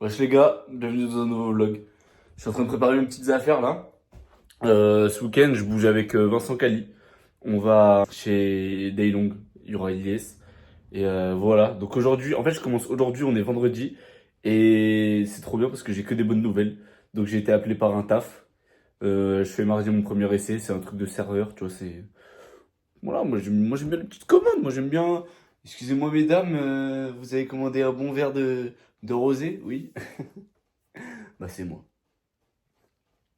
Wesh les gars, bienvenue dans un nouveau vlog. Je suis en train de préparer mes petites affaires là. Ce week-end, je bouge avec Vincent Cali. On va chez Daylong, il y aura Ilyes. Et voilà, donc aujourd'hui, en fait je commence aujourd'hui, on est vendredi. Et c'est trop bien parce que j'ai que des bonnes nouvelles. Donc j'ai été appelé par un taf. Je fais mardi mon premier essai, c'est un truc de serveur, tu vois, c'est... Voilà, moi j'aime bien les petites commandes, moi j'aime bien... Excusez-moi mesdames, vous avez commandé un bon verre de rosé? Oui. Bah c'est moi.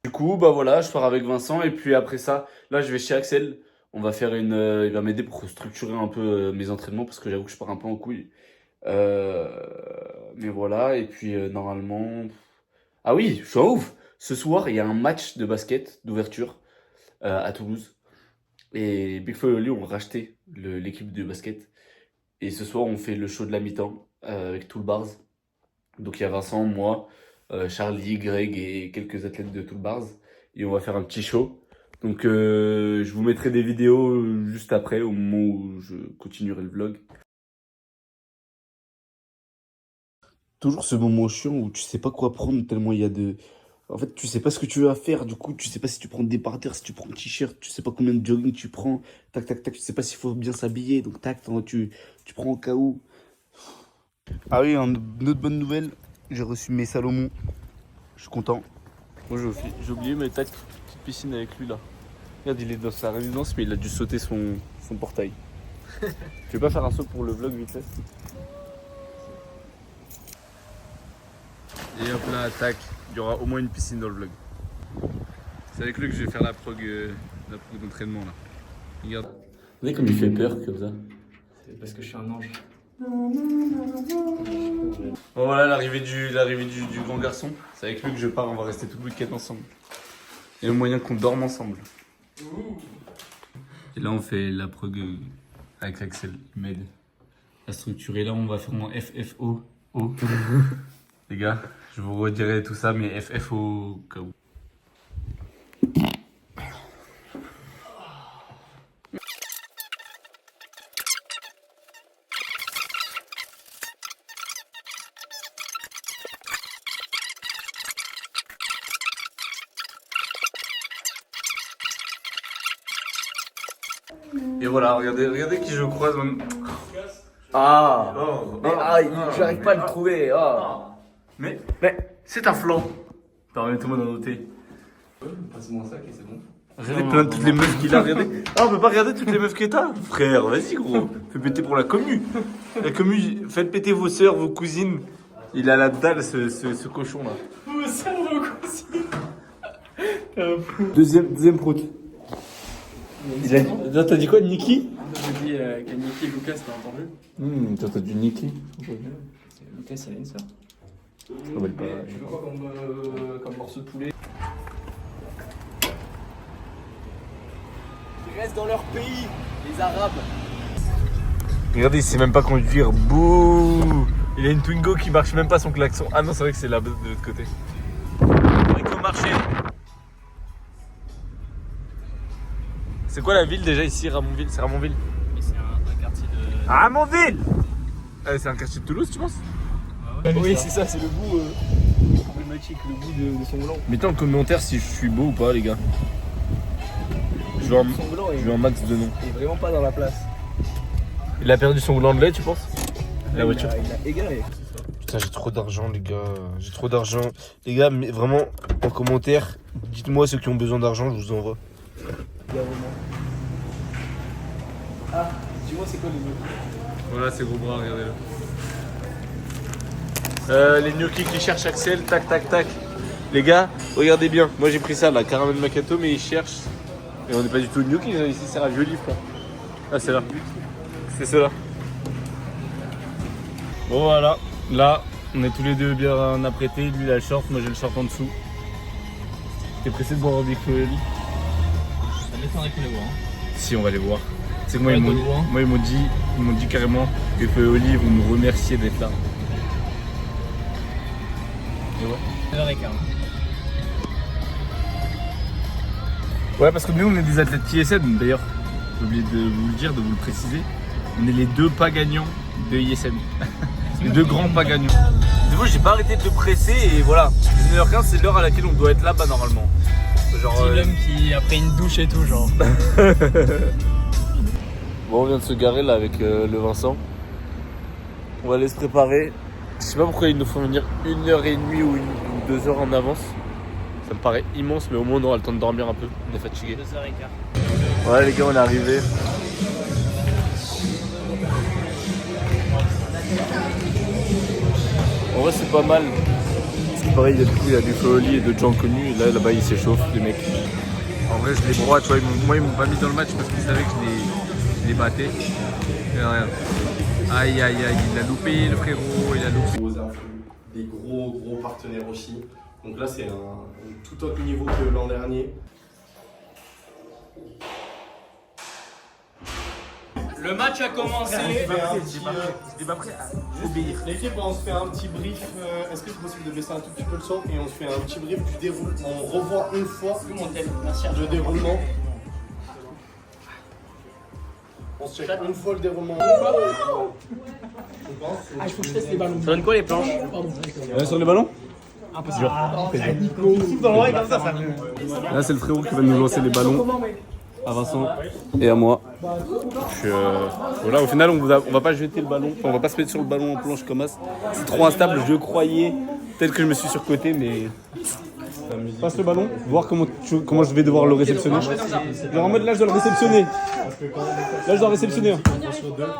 Du coup, bah voilà, je pars avec Vincent et puis après ça, là je vais chez Axel. On va faire il va m'aider pour structurer un peu mes entraînements parce que j'avoue que je pars un peu en couille. Mais voilà, et puis normalement... Ah oui, je suis en ouf! Ce soir, il y a un match de basket d'ouverture à Toulouse. Et Big Flo et Oli ont racheté l'équipe de basket. Et ce soir, on fait le show de la mi-temps avec tout le bars. Donc il y a Vincent, moi, Charlie, Greg et quelques athlètes de tout le bars. Et on va faire un petit show. Donc je vous mettrai des vidéos juste après, au moment où je continuerai le vlog. Toujours ce moment chiant où tu sais pas quoi prendre tellement il y a de... En fait, tu sais pas ce que tu vas faire, du coup, tu sais pas si tu prends des parterres, si tu prends un t-shirt, tu sais pas combien de jogging tu prends, tac, tac, tac, tu sais pas s'il faut bien s'habiller, donc tac, tu prends au cas où. Ah oui, une autre bonne nouvelle, j'ai reçu mes Salomon, je suis content. Moi j'ai oublié, mais tac, petite piscine avec lui là. Regarde, il est dans sa résidence, mais il a dû sauter son portail. Tu veux pas faire un saut pour le vlog vite fait? Et hop là, tac, il y aura au moins une piscine dans le vlog. C'est avec lui que je vais faire la prog d'entraînement là. Regarde. Regardez comme il fait peur comme ça. C'est parce que je suis un ange. Bon voilà l'arrivée du grand garçon. C'est avec lui que je pars, on va rester tout le week-end ensemble. Il y a le moyen qu'on dorme ensemble. Et là on fait la prog avec Axel, il m'aide à structurer. Là on va faire mon FFO. Les gars, je vous redirai tout ça, mais FFO au cas où. Et voilà, regardez qui je croise. Ah, Oh, mais j'arrive pas à le trouver. Ah. Mais c'est un flanc. Permettez-moi d'en noter. Passe-moi ça, c'est bon. Regardez plein de toutes les meufs qu'il a, regardez. Ah, on peut pas regarder toutes les meufs que t'as? Frère, vas-y gros. Fais péter pour la commu. La commu, faites péter vos sœurs, vos cousines. Il a la dalle ce cochon là. Vos sœurs, vos cousines. Deuxième prout. T'as dit quoi, Niki? J'ai dit que Niki et Lucas, t'as entendu? Toi t'as dit Niki. Lucas, il a une sœur. Je rappelle pas. Tu veux quoi comme morceau de poulet? Ils restent dans leur pays, les Arabes. Regardez, il sait même pas conduire. Bouh! Il a une Twingo qui marche même pas son klaxon. Ah non, c'est vrai que c'est là de l'autre côté. Rico marché. C'est quoi la ville déjà ici, Ramonville? C'est Ramonville? Mais c'est un quartier de. Ramonville! C'est un quartier de Toulouse, tu penses? Oui, c'est ça, c'est le bout problématique, le bout de son blanc. Mettez en commentaire si je suis beau ou pas, les gars. Je veux un max de noms. Il est vraiment pas dans la place. Il a perdu son gland de lait, tu penses? La voiture. Il a égaré. Putain, j'ai trop d'argent, les gars. J'ai trop d'argent. Les gars, mais vraiment, en commentaire, dites-moi ceux qui ont besoin d'argent, je vous envoie. Ah, dis-moi, c'est quoi les mots? Voilà, c'est gros bras, regardez-le. Les gnocchis qui cherchent Axel, tac, tac, tac. Les gars, regardez bien. Moi, j'ai pris ça, la caramel macchiato, mais ils cherchent. Et on n'est pas du tout gnocchi, ici, c'est ravioli, frère. Ah, c'est là. C'est cela. Bon, voilà. Là, on est tous les deux bien apprêtés. Lui, il a le short, moi, j'ai le short en dessous. T'es pressé de boire un Big Flo et Oli? Ça m'étonnerait qu'on les voit. Si, on va les voir. C'est que moi, Ouais, ils bonne voix. m'ont dit carrément que Flo et Oli vont nous remercier d'être là. Et ouais. 9h15. Ouais, parce que nous, on est des athlètes ISM d'ailleurs. J'ai oublié de vous le dire, de vous le préciser. On est les deux pas gagnants de ISM. Les deux grands pas gagnants. Du coup, j'ai pas arrêté de le presser et voilà. 19h15, c'est l'heure à laquelle on doit être là-bas normalement. Genre. C'est l'homme qui, après une douche et tout, genre. Bon, on vient de se garer là avec le Vincent. On va aller se préparer. Je sais pas pourquoi il nous faut venir 1h30 ou 2 heures en avance. Ça me paraît immense, mais au moins on aura le temps de dormir un peu. On est fatigué. 2h15. Voilà les gars, on est arrivés. En vrai, c'est pas mal. Parce que pareil, il y a du Foley et d'autres gens connus. Et là-bas, ils s'échauffent, les mecs. En vrai, je les broie, tu vois. Moi, ils m'ont pas mis dans le match parce qu'ils savaient que je les battais. Et rien. Aïe, aïe, aïe, il a loupé le frérot, il a loupé. Gros influx, des gros partenaires aussi. Donc là, c'est un tout autre niveau que l'an dernier. Le match a commencé. J'étais pas prêt à obéir. L'équipe, on se fait un petit brief. Est-ce que c'est possible de baisser un tout petit peu le son? Et on se fait un petit brief du déroulement. On revoit une fois le déroulement. On se check une fois le déroulement. Ah, il faut que je teste les ballons. Ça donne quoi les planches? Sur les ballons? Impossible. Là, c'est le frérot qui va nous lancer les ballons. À Vincent et à moi. Voilà, au final, on va pas jeter le ballon. Enfin, on va pas se mettre sur le ballon en planche comme ça. C'est trop instable. Je croyais, peut-être que je me suis surcoté, mais. Passe le ballon, voir comment je vais devoir le réceptionner. Genre en mode là, je dois le réceptionner. Là, je dois réceptionner.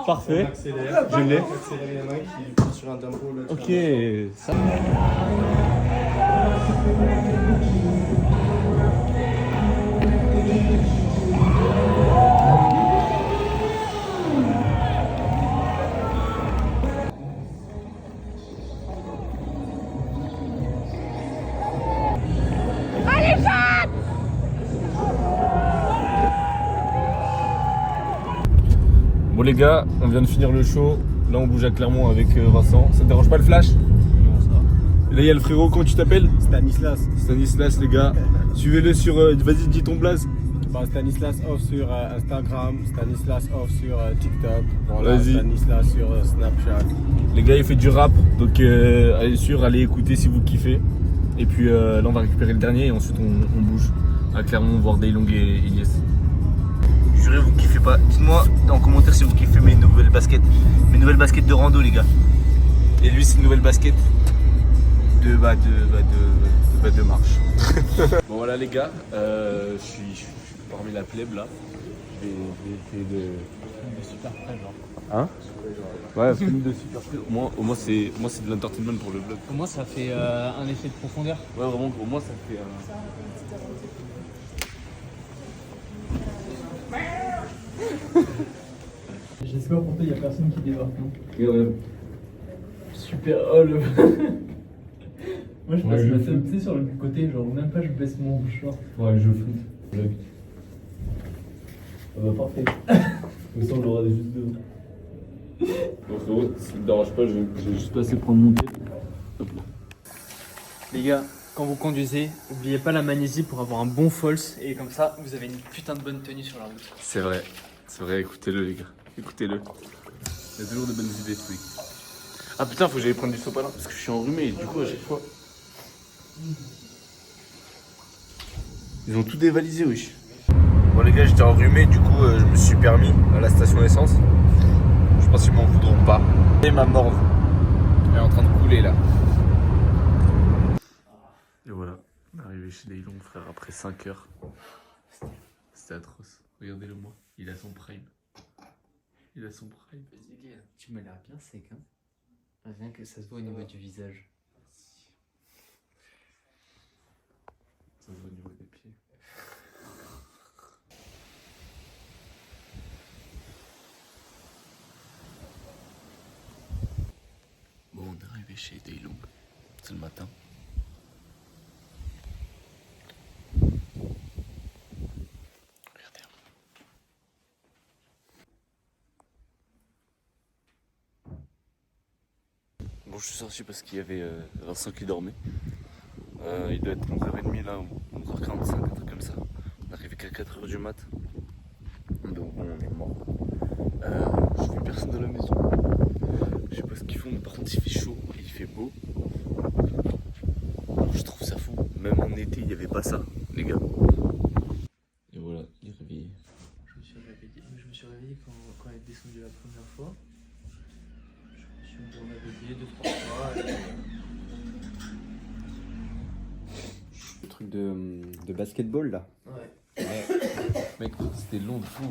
Parfait. Je l'ai. Ok. Ça... Bon les gars, on vient de finir le show. Là on bouge à Clermont avec Vincent. Ça te dérange pas le flash? Non, ça va. Là il y a le frérot, comment tu t'appelles? Stanislas. Stanislas les gars. Suivez-le sur... vas-y, dis ton blaze. Stanislas off sur Instagram, Stanislas off sur TikTok, voilà, Vas-y. Stanislas sur Snapchat. Les gars il fait du rap, donc allez écouter si vous kiffez. Et puis là on va récupérer le dernier et ensuite on bouge à Clermont voir Daylong et Ilyes. Jurez vous kiffez pas. Dites-moi en commentaire si vous kiffez mes nouvelles baskets. Mes nouvelles baskets de rando les gars. Et lui c'est une nouvelle basket de marche. Bon voilà les gars, je suis parmi la plèbe là. Je vais essayer de super près genre. Hein? Ouais, film de super près. Au moins c'est de l'entertainment pour le vlog. Au moins ça fait un effet de profondeur. Ouais vraiment au moins ça fait J'espère pour toi il n'y a personne qui débarque. Non super oh le. Moi je passe ma tête sur le côté, genre même pas je baisse mon short. Ouais je floute. Vlog. Ah bah parfait. Comme ça on l'aura juste deux. Bon frérot, si ça te dérange pas, je vais juste passer prendre mon thé. Hop là. Les gars, quand vous conduisez, n'oubliez pas la magnésie pour avoir un bon false et comme ça vous avez une putain de bonne tenue sur la route. C'est vrai, écoutez-le les gars. Écoutez-le. Il y a toujours de bonnes idées ce mec. Ah putain, faut que j'aille prendre du sopalin parce que je suis enrhumé et du coup à chaque fois. Ils ont tout dévalisé, wesh. Bon les gars, j'étais enrhumé, du coup je me suis permis à la station essence. Je pense qu'ils m'en voudront pas. Et ma morve, elle est en train de couler là. Et voilà, on est arrivé chez Daylong frère après 5 heures. C'était atroce. Regardez-le moi, il a son prime. Il a son prime. Tu m'as l'air bien sec hein. Rien que ça se voit au niveau du visage. Ça se voit au niveau des pieds. Bon, on est arrivé chez Daylong. C'est le matin. Regardez. Bon, je suis sorti parce qu'il y avait Vincent qui dormait. Il doit être 11h30 là, 11h45, un truc comme ça. On est arrivé qu'à 4h du mat. Donc bon, on est mort. J'ai vu personne dans la maison. Je sais pas ce qu'ils font, mais par contre il fait chaud et il fait beau. Je trouve ça fou. Même en été, il n'y avait pas ça, les gars. Et voilà, il est réveillé. Je me suis réveillé quand elle est descendue la première fois. Je me suis réveillé 2-3 fois. Le truc de basketball là. Ouais. Mec, c'était long de fou.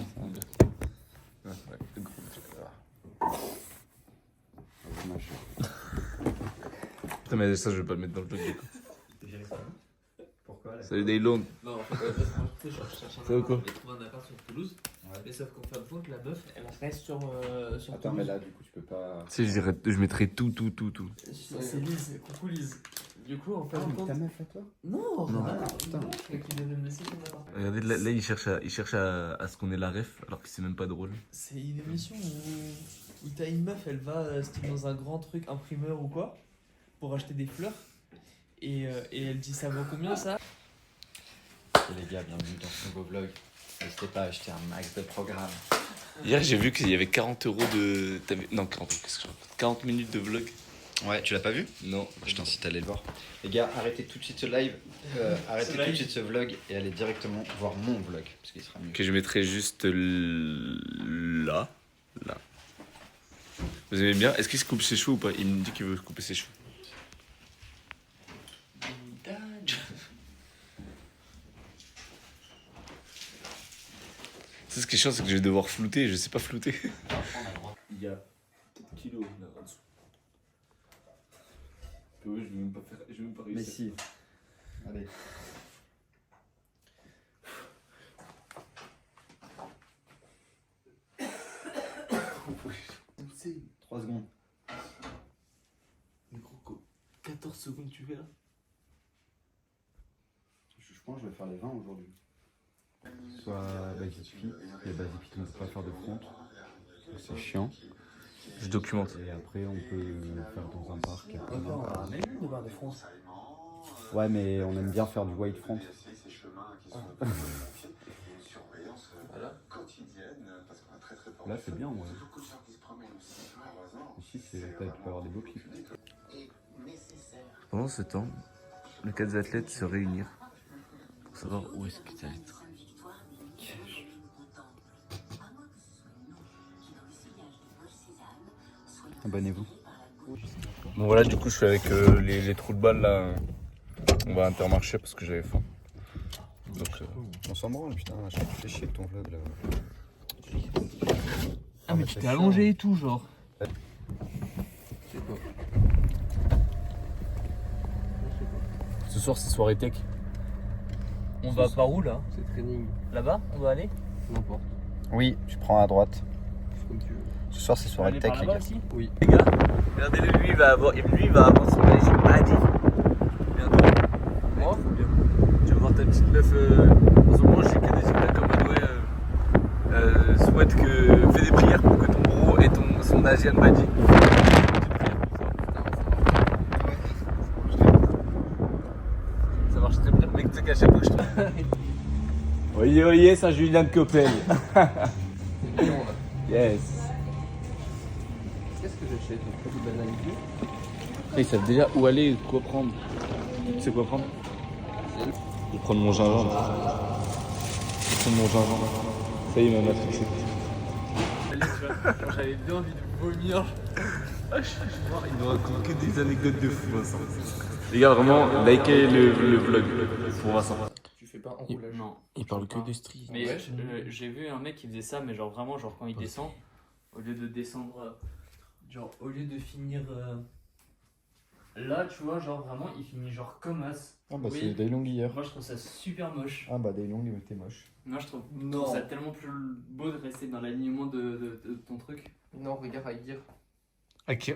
Putain, mais ça, je vais pas le mettre dans le vlog du coup. Pourquoi là? Salut Daylon. Non, en fait, je cherche Ça va quoi? J'ai trouvé un appart sur Toulouse. Mais sauf qu'en fin de compte, la meuf, elle reste sur Attends, Toulouse. mais là, du coup, tu peux pas. Tu sais, je mettrais tout. C'est Lise, coucou Lise. Du coup, en fin de compte. Ta meuf à toi? Non, Non. putain. Qui devait me laisser son appart. Regardez, là il cherche à ce qu'on ait la ref, alors que c'est même pas drôle. C'est une émission où t'as une meuf, elle va style dans un grand truc imprimeur ou quoi, pour acheter des fleurs. Et elle dit ça vaut combien ça? Et les gars, bienvenue dans ce nouveau vlog. N'hésitez pas à acheter un max de programmes. Hier, j'ai vu qu'il y avait 40 € de. Non, 40, qu'est-ce que je raconte 40 minutes de vlog. Ouais, tu l'as pas vu? Non. Je t'incite à aller le voir. Les gars, arrêtez tout de suite ce live, arrêtez tout de suite ce vlog et allez directement voir mon vlog, parce qu'il sera mieux. Que je mettrai juste là. Là. Vous aimez bien? Est-ce qu'il se coupe ses cheveux ou pas? Il me dit qu'il veut couper ses cheveux. C'est ce qui est chiant, c'est que je vais devoir flouter, je sais pas flouter. Il y a 4 kilos là en dessous. Je vais même pas réussir. Mais si. Allez. C'est 3 secondes. mais gros, 14 secondes tu fais là? Je pense que je vais faire les 20 aujourd'hui. Soit basic fit, et basic fit, on ne peut pas faire de front. C'est chiant. Je documente. Et après, on peut faire dans un parc. après, On a même eu de barre de France. Ouais, mais on aime bien faire du white front. Là, c'est bien, ouais. Ici, tu peux avoir des beaux clips. Pendant ce temps, les 4 athlètes se réunirent pour savoir où est-ce qu'ils allaient être. Abonnez-vous. Bon voilà, du coup je suis avec les trous de balle là. On va à Intermarché parce que j'avais faim. Donc, On s'en branle, putain, je fais chier avec ton vlog là. Ah, mais tu t'es allongé et tout, genre. ce soir c'est soirée tech. On va par où là? C'est training, Là-bas? On doit aller? n'importe. Oui, tu prends à droite. Comme tu veux. Ce soir, c'est On va soirée aller tech, par les là-bas gars. aussi? Oui. Les gars, regardez-le, lui il va avoir son Magic Body. Bientôt. Moi? Tu vas voir ta petite meuf. En ce moment, je sais que des gars comme Noé souhaitent que. Fais des prières pour que ton bro ait son Asian Body. Ça marche très bien, mec, tu sais qu'à chaque fois que je te. Oyez, Saint-Julien de Coppel. Yes. Qu'est-ce que j'achète? Un peu de banane et tout. Ils savent déjà où aller, quoi prendre. Tu sais quoi prendre? Je vais prendre mon gingembre. Je vais prendre mon gingembre. Ça y est, ma matrixé. Quand j'avais bien envie de vomir. Il nous raconte que des anecdotes de fou, Vincent. Les gars, vraiment, likez le vlog pour Vincent. Tu fais pas enroulage. Non. Il parle que de street. Mais j'ai vu un mec qui faisait ça, mais genre vraiment, genre quand il descend, au lieu de descendre, genre au lieu de finir là, tu vois, genre vraiment, il finit genre comme as. Ah bah Oui. c'est Daylong hier. Moi je trouve ça super moche. Ah bah Daylong, t'es moche. Moi je trouve ça tellement plus beau de rester dans l'alignement de ton truc. Non, regarde Aguirre.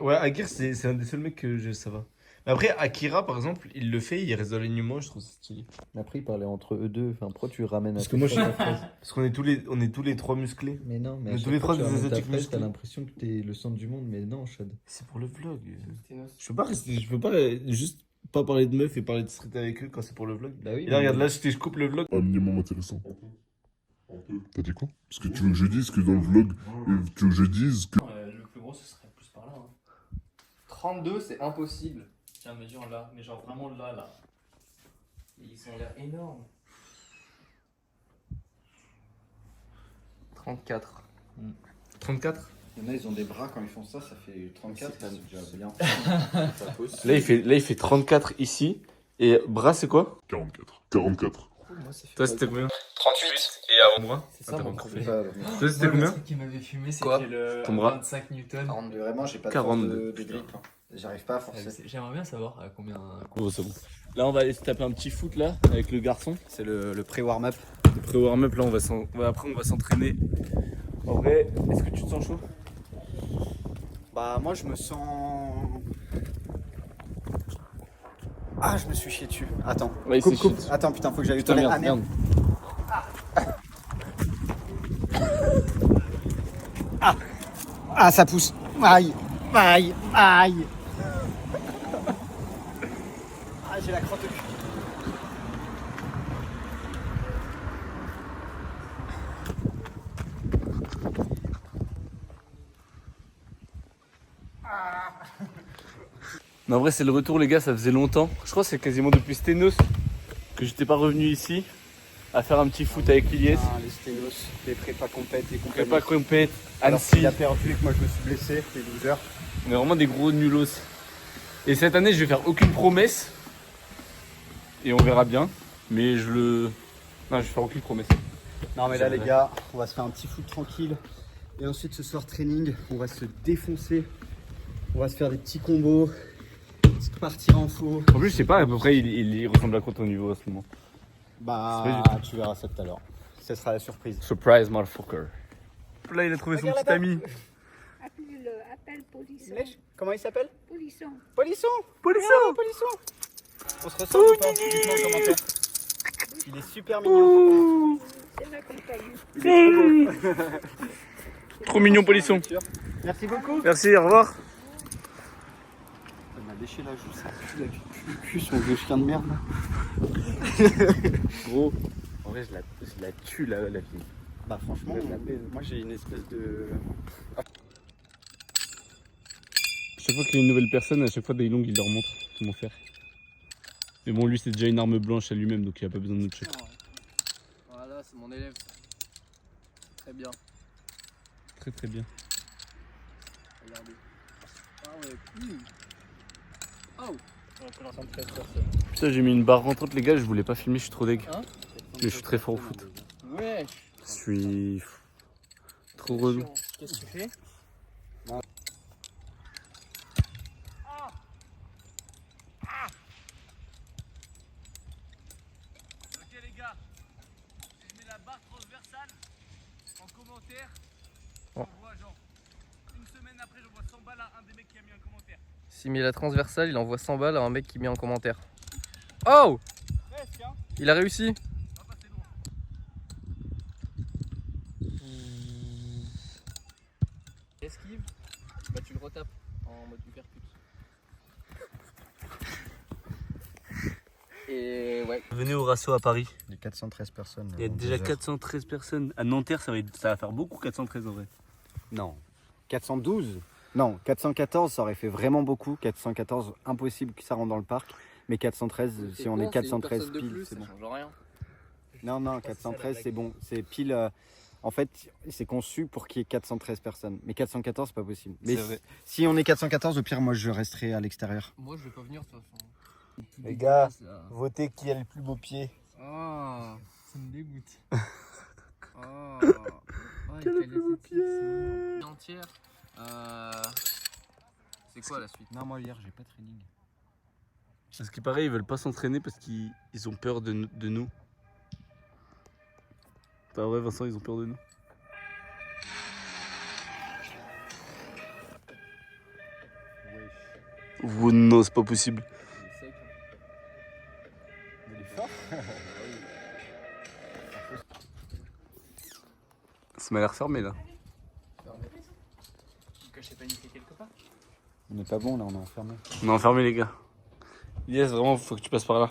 Ouais, Aguirre, c'est un des seuls mecs que ça va. Mais après, Akira, par exemple, il le fait, il reste dans l'alignement, je trouve ça stylé. Mais après, ils parlaient entre eux deux. Enfin, pourquoi tu ramènes Parce à que moi, Parce qu'on est tous les trois musclés. Mais non, mais Mais à tous chaque les fois trois que tu des ramènes ta asiatiques fraise, musclés. t'as l'impression que t'es le centre du monde. Mais non, Chad. C'est pour le vlog. Ténos. Je peux pas juste pas parler de meufs et parler de street avec eux quand c'est pour le vlog. Bah oui. Et là, regarde, là, je coupe le vlog. Un minimum intéressant. T'as dit quoi? Parce que tu veux que je dise que dans le vlog, tu veux que je dise que... Le plus gros ce serait plus par là. Hein. 32, c'est impossible. Tiens, mesure là, mais genre vraiment là. Et ils ont l'air énormes. 34. 34. Il y en a, ils ont des bras quand ils font ça, ça fait 34, c'est déjà bien. Là, il fait 34 ici. Et bras, c'est quoi? 44. 44. Toi, c'était combien? 38. Et avant moi? C'est ça mon problème. Toi, c'était combien? Le truc qui m'avait fumé, Quoi c'était le Ton bras 25 newtons. 42, vraiment, j'ai pas de 42. force de grip. Hein. J'arrive pas à forcer. J'aimerais bien savoir à combien. Oh, c'est bon. Là, on va aller se taper un petit foot là avec le garçon. C'est le pré-warm-up. Le pré-warm-up, là, après, on va s'entraîner. En vrai, est-ce que tu te sens chaud? Bah, moi, je me sens. Ah, je me suis chié dessus. Attends. Ouais, Coupe. Attends, putain, faut que j'aille aux toilettes. Ah merde. Ah, ça pousse. Aïe. Ah, j'ai la crotte au cul. Mais en vrai, c'est le retour, les gars, ça faisait longtemps. Je crois que c'est quasiment depuis Stenos que j'étais pas revenu ici à faire un petit foot avec Ilyes. Ah, les sténos, les prépa compètes et compagnie. Prépa compète, Alors Annecy. qu'il a perdu et que moi je me suis blessé, les losers. On est vraiment des gros nulos. Et cette année, je vais faire aucune promesse. Et on verra bien. Mais Non, je vais faire aucune promesse. Non mais là les gars, on va se faire un petit foot tranquille. Et ensuite ce soir training, on va se défoncer. On va se faire des petits combos. Partir en faux. En plus, je sais pas, à peu près, il ressemble à quoi ton niveau à ce moment? Bah tu verras ça tout à l'heure. Ce sera la surprise. Surprise, motherfucker. Là, il a trouvé son petit ami. Appelle Polisson. Comment il s'appelle? Polisson. Polisson. On se ressemble ou pas? Dites-moi en commentaire. Il est super mignon. C'est ma compagne. Trop mignon, Polisson. Merci beaucoup. Merci, au revoir. Il m'a léché la joue, ça pue le cul, son vieux chien de merde là. Gros, en vrai, je la tue la fille. Bah franchement, moi j'ai une espèce de... Chaque fois qu'il y a une nouvelle personne, à chaque fois Daylong il leur montre comment faire. Mais bon, lui c'est déjà une arme blanche à lui-même, donc il a pas besoin de notre check. Voilà, c'est mon élève. Très bien. Très très bien. Regardez. Ah ouais. Oh. Putain, j'ai mis une barre rentrante, les gars, je voulais pas filmer, je suis trop deg. Hein? Mais je suis très fort au foot. Ouais. Je suis trop relou. Qu'est-ce que tu fais? Ok les gars, je mets la barre transversale en commentaire. Oh. J'envoie genre une semaine après, j'envoie 100 balles à un des mecs qui a mis un commentaire. S'il met la transversale, il envoie 100 balles à un mec qui met en commentaire. Oh! Il a réussi. Esquive, bah tu le retapes en mode uppercut. Et ouais. Venez au Ratio à Paris. Il y a 413 personnes. Il y a déjà 413 personnes. À Nanterre, ça va faire beaucoup 413 en vrai. Non. 412. Non, 414, ça aurait fait vraiment beaucoup. 414, impossible que ça rentre dans le parc. Mais 413, si on est 413 pile, c'est bon. Ça change rien. Non, 413, c'est bon. C'est pile. En fait, c'est conçu pour qu'il y ait 413 personnes. Mais 414, c'est pas possible. Mais si on est 414, au pire, moi, je resterai à l'extérieur. Moi je vais pas venir de toute façon. Les gars, votez qui a le plus beau pied. Oh, ça me dégoûte. Oh, Quel plus beau pied. Entière. C'est quoi la suite? Non, moi, hier, j'ai pas de training. À ce qui paraît, ils veulent pas s'entraîner parce qu'ils ont peur de nous. Pas vrai, Vincent, ils ont peur de nous. Vous, non, c'est pas possible. Ça m'a l'air fermé là. Que je sais paniquer quelque part. On n'est pas bon, là, on est enfermé. On est enfermé les gars. Yes, vraiment, faut que tu passes par là.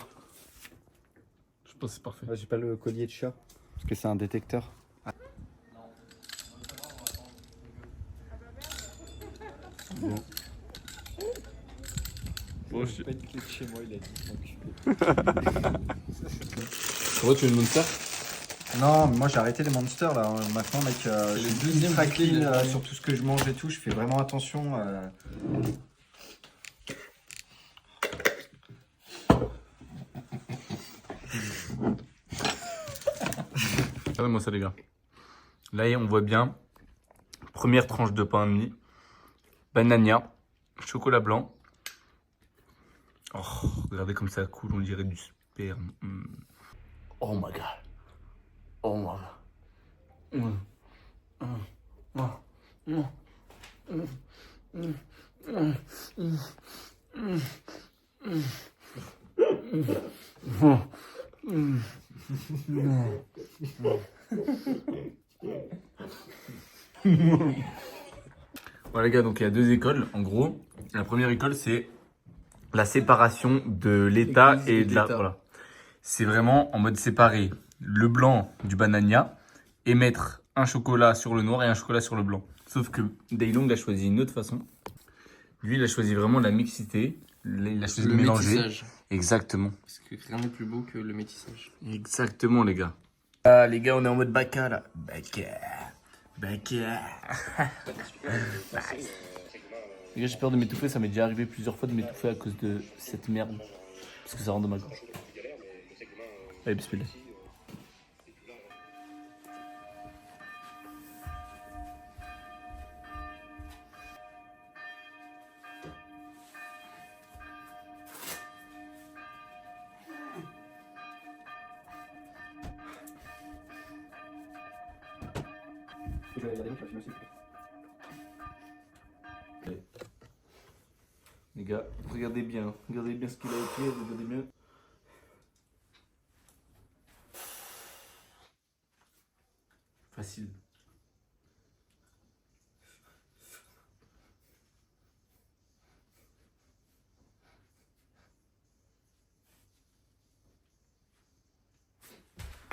Je pense que c'est parfait. J'ai pas le collier de chat, parce que c'est un détecteur. Bon. pas une clé de chez moi, il a dit. Pourquoi tu veux une monster? Non, mais moi j'ai arrêté les monsters là. Maintenant, mec, je suis deuxième très bouteille, clean il a sur tout ce que je mange et tout. Je fais vraiment attention. Regardez-moi ça, les gars. Là, on voit bien. Première tranche de pain de mie. Banania. Chocolat blanc. Oh, regardez comme ça coule, on dirait du sperme. Oh my god. Oh my god. Voilà les gars, donc il y a deux écoles en gros. La première école c'est la séparation de l'État et de la... Voilà. C'est vraiment en mode séparé le blanc du banania et mettre un chocolat sur le noir et un chocolat sur le blanc. Sauf que Daylong a choisi une autre façon. Lui il a choisi vraiment la mixité. Il a choisi de mélanger. métissage. Exactement. Parce que rien n'est plus beau que le métissage. Exactement les gars. Ah les gars on est en mode baka là. Baka. Baka. Les gars j'ai peur de m'étouffer, ça m'est déjà arrivé plusieurs fois de m'étouffer à cause de cette merde. Parce que ça rentre dans ma gorge. Allez bismillah. Les gars, regardez bien ce qu'il a écrit, regardez bien. Facile.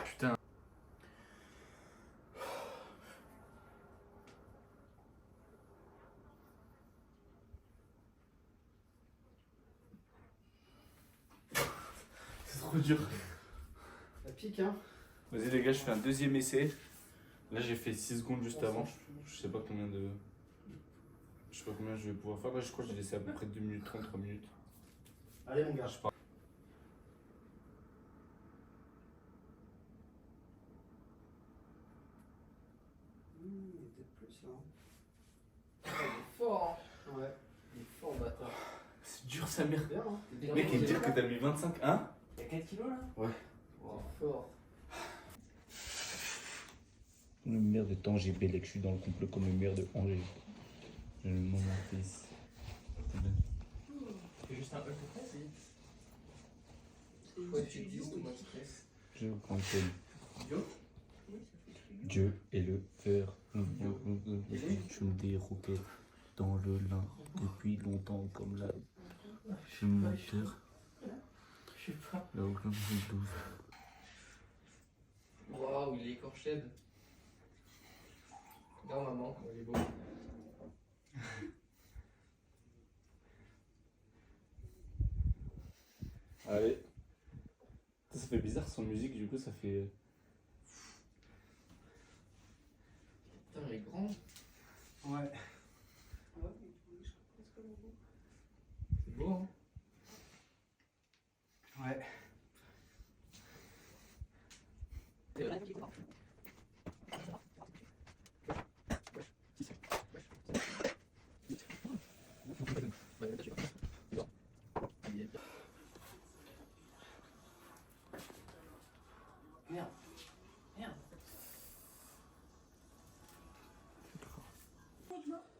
Putain. C'est trop dur. Ça pique, hein. Vas-y les gars, je fais un deuxième essai. Là j'ai fait 6 secondes juste avant. Je sais pas combien de... Je sais pas combien je vais pouvoir faire. Là je crois que j'ai laissé à peu près 2 minutes 30, 3 minutes. Allez, mon gars. Fort. Ouais. Il est fort, bâtard. C'est dur sa mère. Bien, hein. Mec, il me dit que t'as mis 25, hein? Il y a 4 kilos là? Ouais. Oh, fort. Le maire de Tanger-Bellec, je suis dans le complot comme le maire de Angers. Je m'en fils. C'est juste un peu de presse, faut être sudiste ou moi qui presse. Je campagne. Dieu est le fer. Je me déroquais dans le lin depuis longtemps comme la... Je me moteur. Je sais pas. Là où je me douce. Waouh, il est écorché. Regarde maman, il est beau. Allez. Ça fait bizarre son musique, du coup ça fait... Putain, il est grand. Ouais. C'est beau, hein? Ouais. Merde. Merde.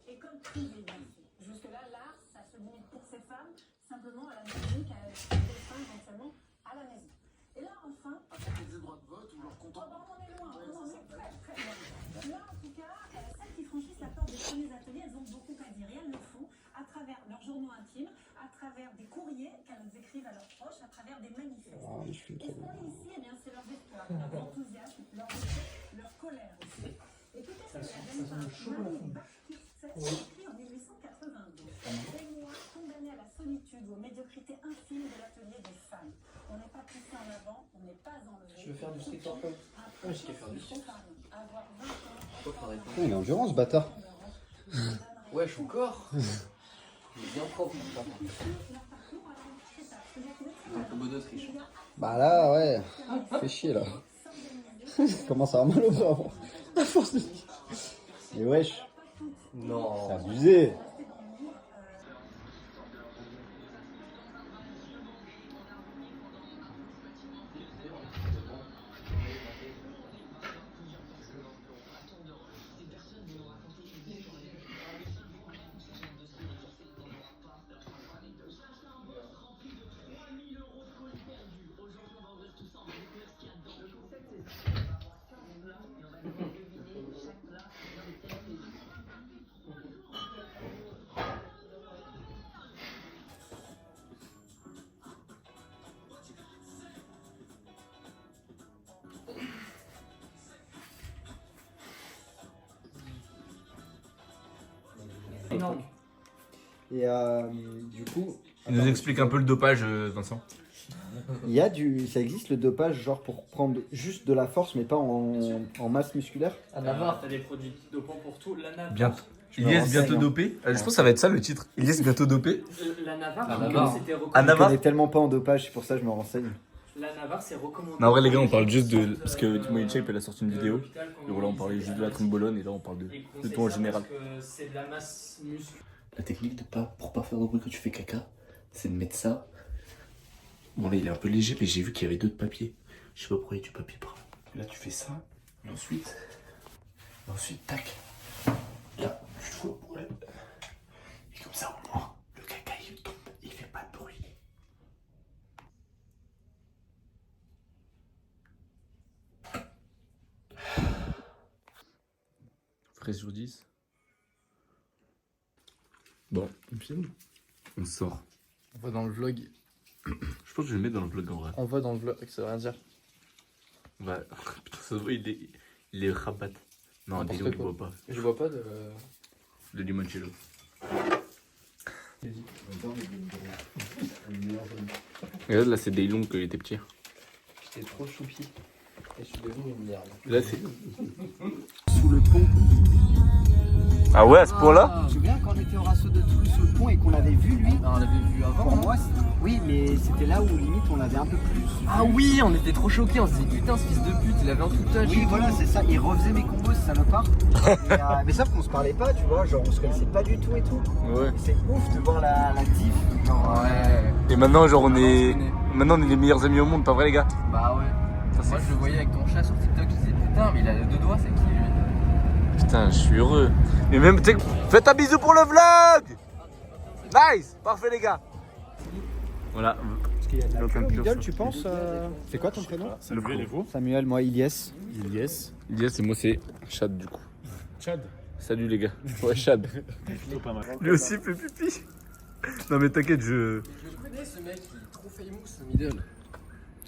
Et comme privé, jusque-là, l'art, ça se limite pour ces femmes simplement à la musique, à des femmes éventuellement à la maison. Et là, enfin... Après qu'ils aient le droit de vote ou leur content. On est loin, on est très très loin. Là, en tout cas, celles qui franchissent la porte des premiers ateliers, elles ont beaucoup à dire. Et elles le font à travers leurs journaux intimes, à travers des courriers qu'elles écrivent à leurs proches, à travers des manifestes. Et ce qu'on lit ici, eh bien, c'est leurs espoirs, leur enthousiasme, leur respect, leur colère aussi. Et peut-être que la jeune femme Marie Baptiste écrit en 1882. Des mois condamnée à la solitude ou au médiocre médiocrité infime de l'atelier des femmes. On n'est pas poussé en avant, on n'est pas enlevé. Je veux faire du street workout. Ouais, je vais faire du street. Avoir 20 ans. Il est endurant ce bâtard. Wesh, encore. Il est bien propre. Un peu beau d'Autriche. Bah là, ouais. Fais chier là. Commence à avoir mal au bras. À force de... Mais wesh, Non. c'est abusé. Et du coup, Il nous explique un peu le dopage, Vincent. il y a ça existe le dopage genre pour prendre juste de la force mais pas en masse musculaire. À Navarre. T'as des produits dopants pour tout. La Navarre. Bientôt. Je me Ilyes renseigne, bientôt hein. dopé. Je pense que ça va être ça le titre. Ilyes bientôt dopé. La Navarre, La Navarre. c'était Je recommandé. Navarre. connais tellement pas en dopage, c'est pour ça que je me renseigne. La Navarre, c'est recommandé. Non, en vrai, les gars, on parle juste de. Parce que Timo Shape, elle a sorti une vidéo. Et voilà, on parlait juste de la trombolone. Et là, on parle de tout en général. C'est de la masse musculaire. La technique pour pas faire de bruit quand tu fais caca, c'est de mettre ça. Bon, là, il est un peu léger, mais j'ai vu qu'il y avait d'autres papiers. Je sais pas pourquoi il y a du papier par là. Là, tu fais ça. Et ensuite, tac. Là, tu te fous au problème. Et comme ça, au moins, le caca, il tombe. Il fait pas de bruit. Fraise sur 10. Bon, on sort. On va dans le vlog. Je pense que je vais le mettre dans le vlog en vrai. On va dans le vlog, ça veut rien dire. Bah, putain, ça se voit, il est rabat. Non, N'importe des je quoi. vois pas. Je vois pas de. Le limoncello. Regarde, là, c'est des longs quand il était petit. J'étais trop choupi. Et je suis devenu une merde. Là, c'est. Sous le pont. Ah ouais, à ce point-là Tu te souviens quand on était au Rasso de Toulouse sous le pont et qu'on l'avait vu lui? Ah, on l'avait vu avant. Pour moi, oui, mais c'était là où limite on l'avait un peu plus. Ah oui, on était trop choqués. On se dit putain, ce fils de pute, il avait un tout touch. Oui, voilà, c'est ça. Il refaisait mes combos, ce salopard. Mais sauf qu'on se parlait pas, tu vois. Genre, on se connaissait pas du tout et tout. Ouais. Et c'est ouf de voir la diff. Genre, Ouais. Et maintenant, genre, Maintenant, Maintenant, on est les meilleurs amis au monde, pas vrai, les gars? Bah ouais. Moi, je le voyais avec ton chat sur TikTok. Je disais putain, mais il a les deux doigts, c'est qui lui? Putain, je suis heureux. Et même, tu sais, faites un bisou pour le vlog! Nice! Parfait, les gars! Voilà. Parce qu'il y a de la queue au middle, tu penses C'est quoi ton prénom? Samuel et vous? Samuel, moi, Ilyes. Ilyes. Ilyes et moi, c'est Chad, du coup. Chad. Salut, les gars. Ouais, Chad. Plutôt pas mal. Lui aussi fait pipi. Non, mais t'inquiète, Je le connais ce mec, il est trop famous, ce middle.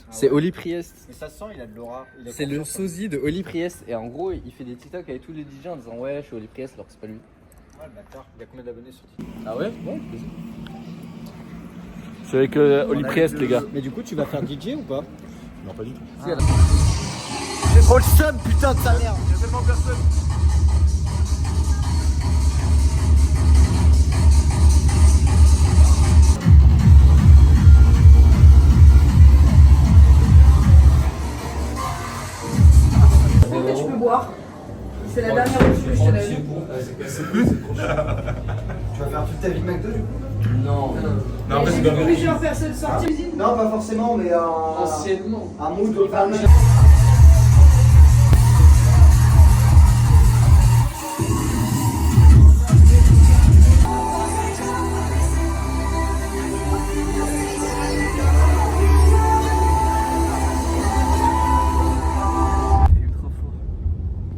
C'est Oli Priest. Mais ça se sent, il a de l'aura. C'est le sosie de Oli Priest. Et en gros, il fait des TikTok avec tous les DJ en disant ouais, je suis Oli Priest, alors que c'est pas lui. Ouais, le bâtard. Il a combien d'abonnés sur TikTok? Ah ouais? Ouais, plaisir. C'est avec Oli Priest, les gars. Mais du coup, tu vas faire DJ ou pas? Non, pas du tout. Si, elle a- J'ai trop le seum, putain de sa merde. Il y a tellement personne. Tu peux boire. C'est la dernière fois que je te l'ai. Tu vas faire toute ta vie McDo du coup? Non. Non, mais c'est pas vrai. Plusieurs personnes sorties. Non, pas forcément, mais Anciennement. un mood au calme.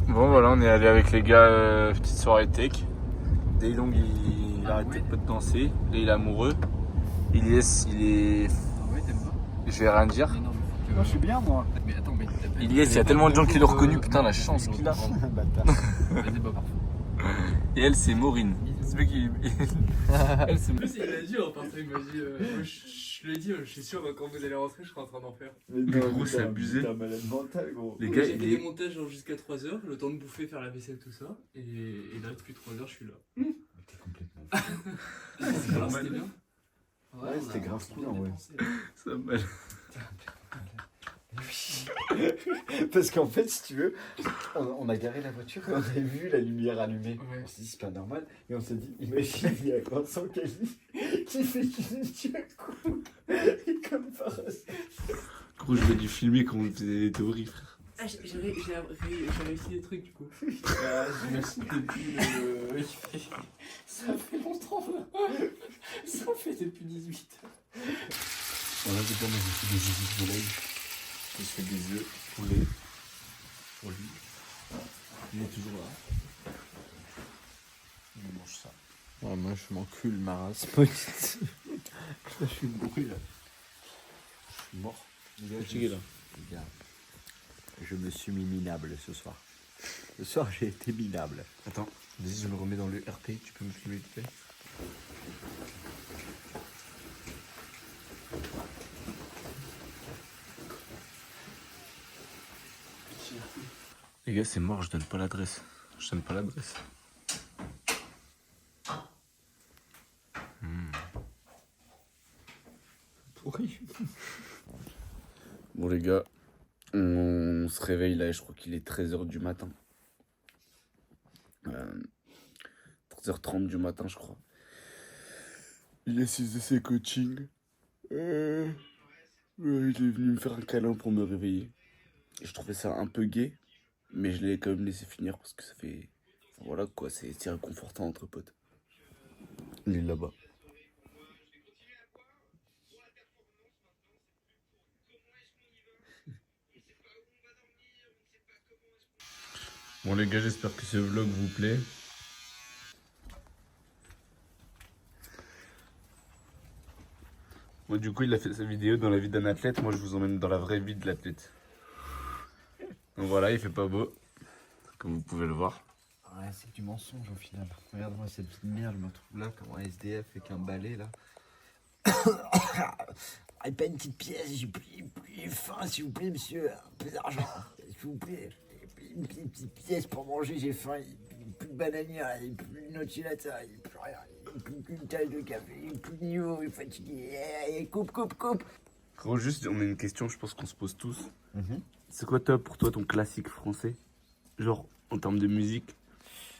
Bon, voilà, on est allé avec les gars, petite soirée tech. Daylong, il arrêtait pas de danser. Là, il est amoureux. Ilyes, il est. Ah ouais, t'aimes pas? Je vais rien dire. Mais non, mais Moi, je suis bien, moi. Mais attends, mais t'as- Ilyes, il y a tellement de gens qui l'ont reconnu, putain, la chance qu'il a. Bâtard. Mais c'est pas parfait. Et elle, c'est Maureen. Ce mec, il En plus, il a dit en partant, il m'a dit je lui ai dit, je suis sûr, quand vous allez rentrer, je serai en train d'en faire. Mais gros, c'est abusé. T'es un malade mental, gros. Les gars, J'ai fait il des est... montages genre, jusqu'à 3h, le temps de bouffer, faire la vaisselle, tout ça. Et là, depuis 3h, je suis là. T'es complètement Alors, c'était bien. Ouais, c'était grave cool en vrai. Ça mal. Parce qu'en fait, si tu veux, on a garé la voiture et on avait vu la lumière allumée. Ouais. On s'est dit, c'est pas normal. Et on s'est dit, imagine, il y a Vincent Cali qui fait du coup. Et comme par hasard. Gros, je vais dû filmer quand on faisait des théories, frère. Ah, j'ai réussi des trucs du coup. Ah, j'imagine depuis le... Ça fait longtemps là. Ça fait depuis 18 heures. On a déjà fait des zizi de l'œil. Il se fait des œufs poulet pour lui. Il est toujours là. Il mange ça. Ouais, moi, je m'encule ma race. Petite. Je suis bourré là. Je suis mort. Fatigué là. Les gars, je me suis mis minable ce soir. Ce soir, j'ai été minable. Attends, vas-y, je me remets dans le RP. Tu peux me filmer vite fait? Les gars, c'est mort, je donne pas l'adresse. Je donne pas l'adresse. Pourri. Bon les gars, on se réveille là, je crois qu'il est 13h du matin. 13h30 du matin, je crois. Il est 6 de ses coachings. Il est venu me faire un câlin pour me réveiller. Je trouvais ça un peu gai, mais je l'ai quand même laissé finir parce que ça fait... Enfin, voilà quoi, c'est réconfortant entre potes. Il est là-bas. Bon les gars, j'espère que ce vlog vous plaît. Moi du coup il a fait sa vidéo dans la vie d'un athlète, moi je vous emmène dans la vraie vie de l'athlète. Donc voilà, il fait pas beau, comme vous pouvez le voir. Ouais, c'est du mensonge au final. Regarde-moi cette petite merde, je me retrouve là comme un SDF avec un balai là. Et pas une petite pièce, j'ai plus faim s'il vous plaît monsieur, un peu d'argent, s'il vous plaît. Une petite pièce pour manger, j'ai faim, il n'y a plus de bananière, il n'y a plus de nocilata, il n'y a plus rien, il n'y a plus qu'une tasse de café, il n'y a plus de niveau, il est fatigué, coupe. Gros, juste on a une question, je pense qu'on se pose tous. C'est quoi toi, pour toi ton classique français? Genre en termes de musique,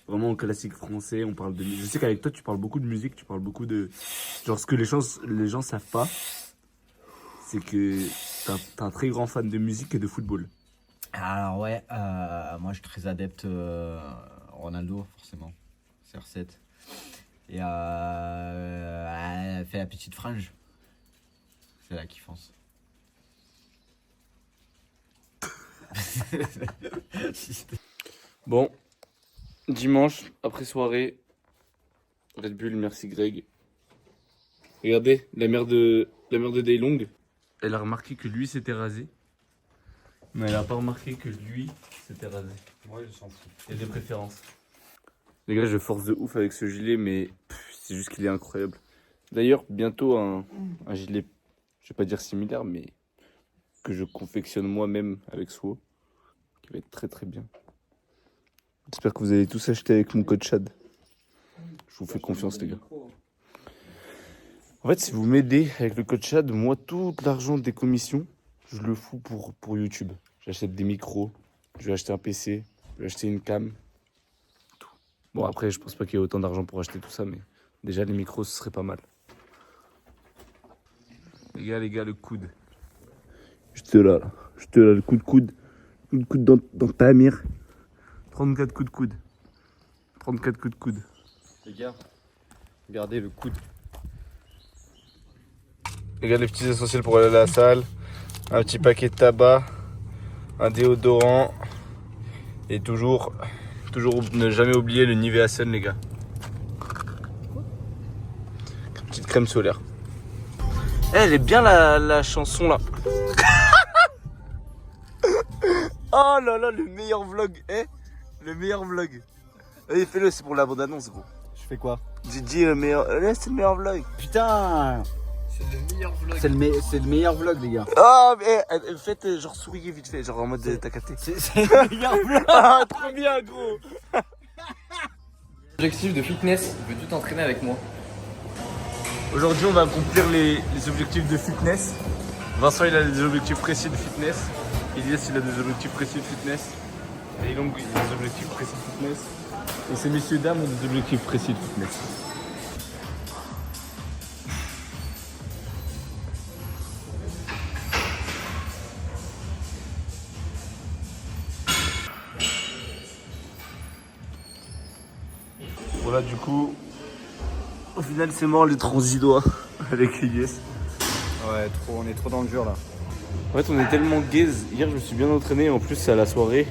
vraiment en classique français, on parle de musique. Je sais qu'avec toi tu parles beaucoup de musique, tu parles beaucoup de... Genre ce que les gens savent pas, c'est que t'es un très grand fan de musique et de football. Alors ouais, moi je suis très adepte Ronaldo forcément, CR7. Et elle fait la petite frange. C'est la kiffance. Bon, dimanche, après soirée, Red Bull, merci Greg. Regardez, la mère de Daylong, elle a remarqué que lui s'était rasé. Mais elle a pas remarqué que lui s'était rasé. Ouais, je s'en fous. Il y a des préférences. Les gars, je force de ouf avec ce gilet, mais c'est juste qu'il est incroyable. D'ailleurs, bientôt un gilet, je vais pas dire similaire, mais que je confectionne moi-même avec Swo, qui va être très très bien. J'espère que vous allez tous acheter avec mon code Chad. Je vous fais confiance, les gars. En fait, si vous m'aidez avec le code Chad, moi, tout l'argent des commissions, je le fous pour YouTube. J'achète des micros, je vais acheter un PC, je vais acheter une cam. Tout. Bon, après, je pense pas qu'il y ait autant d'argent pour acheter tout ça, mais déjà, les micros, ce serait pas mal. Les gars, le coude. J'étais là, le coup de coude. Coup de coude dans ta mire. 34 coups de coude. 34 coups de coude. Les gars, regardez le coude. Regarde les petits essentiels pour aller à la salle. Un petit paquet de tabac. Un déodorant. Et toujours ne jamais oublier le Nivea Sun, les gars. Petite crème solaire. Elle est bien la chanson là. Oh là là, le meilleur vlog. Le meilleur vlog. Allez, fais-le, c'est pour la bande-annonce, gros. Je fais quoi? Didi, le meilleur. Là, c'est le meilleur vlog. Putain, C'est le meilleur vlog. c'est le meilleur vlog, les gars. Ah, mais faites genre souriez vite fait, genre en mode t'as capté. C'est le meilleur vlog. Ah, trop bien, gros. Objectif de fitness, veux-tu t'entraîner avec moi? Aujourd'hui, on va accomplir les objectifs de fitness. Vincent, il a des objectifs précis de fitness. Elias, il a des objectifs précis de fitness. Et donc, il a des objectifs précis de fitness. Et ces messieurs dames ont des objectifs précis de fitness. Voilà, du coup, au final, c'est mort les transidois avec Elias. Ouais, trop, on est trop dans le dur là. En fait, on est tellement gaze. Hier, je me suis bien entraîné. En plus, c'est à la soirée.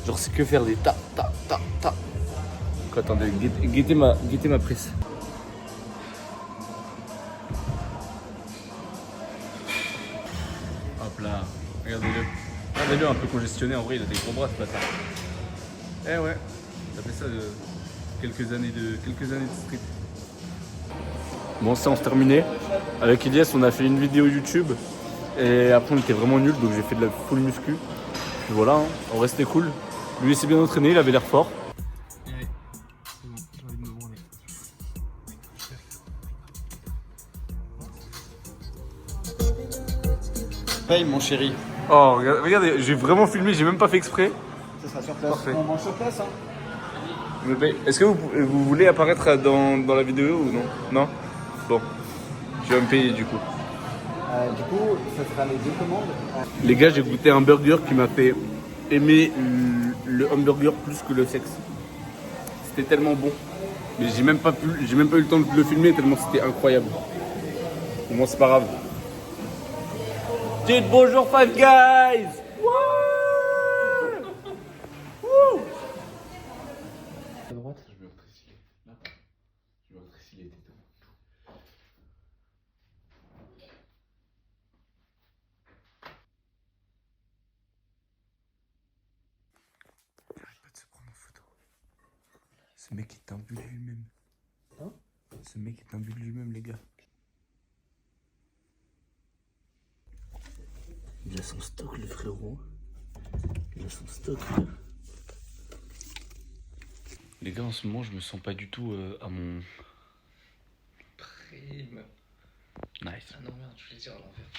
Genre, c'est que faire des ta. Quoi, attendez, guettez ma prise. Hop là, regardez-le. Regardez-le, un peu congestionné. En vrai, il a des gros bras, ce bâtard. Eh ouais, ça fait ça de quelques années de street. Bon, séance terminée. Avec Elias, on a fait une vidéo YouTube. Et après, on était vraiment nuls, donc j'ai fait de la full muscu. Puis voilà, hein. En vrai, c'était cool. Lui, il s'est bien entraîné, il avait l'air fort. Allez, c'est bon, j'ai envie de me branler. Paye, mon chéri. Oh, regardez, j'ai vraiment filmé, j'ai même pas fait exprès. Ça sera sur place. Parfait. On mange sur place, hein. Me paye. Est-ce que vous voulez apparaître dans la vidéo ou non? Non? Bon. Je vais me payer du coup. Du coup, ça sera les deux commandes. Les gars, j'ai goûté un burger qui m'a fait aimer le hamburger plus que le sexe. C'était tellement bon. Mais j'ai même pas eu le temps de le filmer tellement c'était incroyable. Au moins c'est pas grave. Dites bonjour Five Guys! À droite, je vais rétrécir. Là, je vais rétrécir les tétons. J'arrête pas de se prendre en photo. Ce mec est un but lui-même. Hein? Ce mec est un but lui-même, les gars. Il a son stock, le frérot. Il a son stock. Les gars, en ce moment, je me sens pas du tout à mon Prime. nice. Ah non, merde, je voulais dire à l'envers.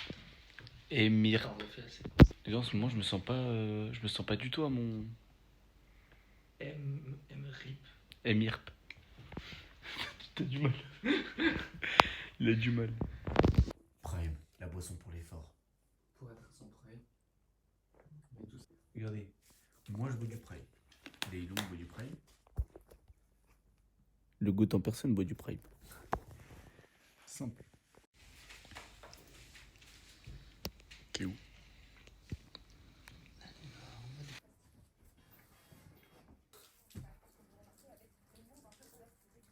Émir. T'en refais assez. Les gars, en ce moment, je me sens pas du tout à mon M-RIP. Émir. T'as du mal. Il a du mal. Prime, la boisson pour l'effort. Pour être à son prime. Regardez, moi je bois du Prime. Daylong boit du Prime. Le goût en personne boit du Prime. Simple. T'es où?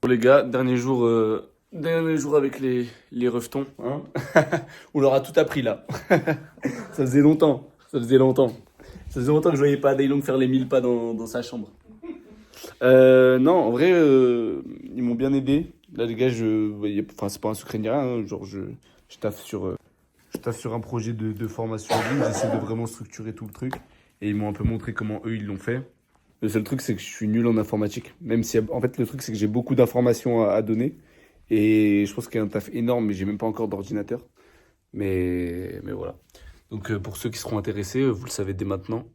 Bon les gars, dernier jour avec les rejetons. Hein. On leur a tout appris là. Ça faisait longtemps. Ça faisait longtemps que je voyais pas Daylong faire les 1000 pas dans sa chambre. Non, en vrai, ils m'ont bien aidé. Là, les gars, c'est pas un secret ni rien. Hein, genre, je taffe sur un projet de formation en ligne. J'essaie de vraiment structurer tout le truc. Et ils m'ont un peu montré comment eux, ils l'ont fait. Le seul truc, c'est que je suis nul en informatique. Même si, en fait, le truc, c'est que j'ai beaucoup d'informations à donner. Et je pense qu'il y a un taf énorme, mais j'ai même pas encore d'ordinateur. Mais voilà. Donc, pour ceux qui seront intéressés, vous le savez dès maintenant.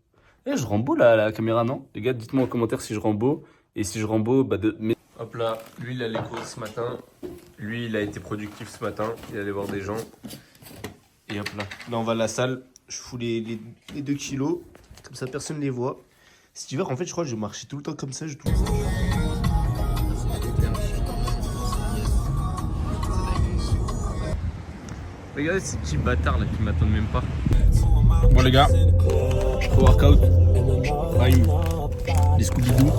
Je rends beau la caméra, non? Les gars, dites-moi en commentaire si je rends beau. Et si je rends beau, Hop là, lui, il a les cours ce matin. Lui, il a été productif ce matin. Il allait voir des gens. Et hop là. Là, on va à la salle. Je fous les 2 kilos. Comme ça, personne ne les voit. Cet hiver, en fait, je crois que je marchais tout le temps comme ça. Je trouve ça. Regardez ces petits bâtards là qui m'attendent même pas. Bon les gars, workout, prime, les Scooby-Doo.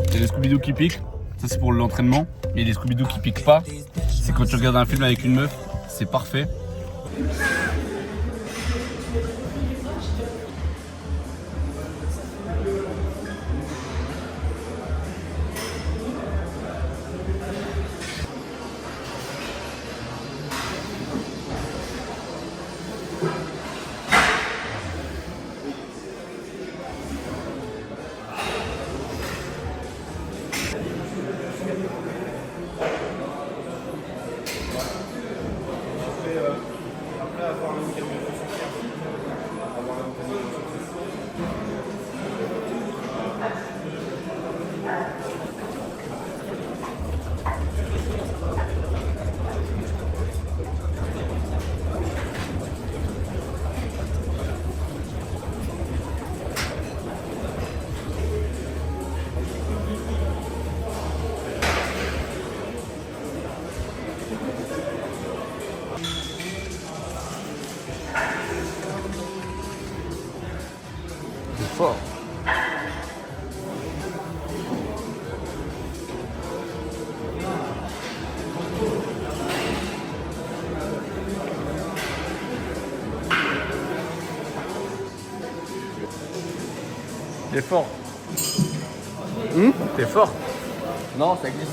Il y a les Scooby-Doo qui piquent, ça c'est pour l'entraînement. Et les Scooby-Doo qui piquent pas, c'est quand tu regardes un film avec une meuf, c'est parfait. fort. Il est fort. T'es fort. Non, ça glisse.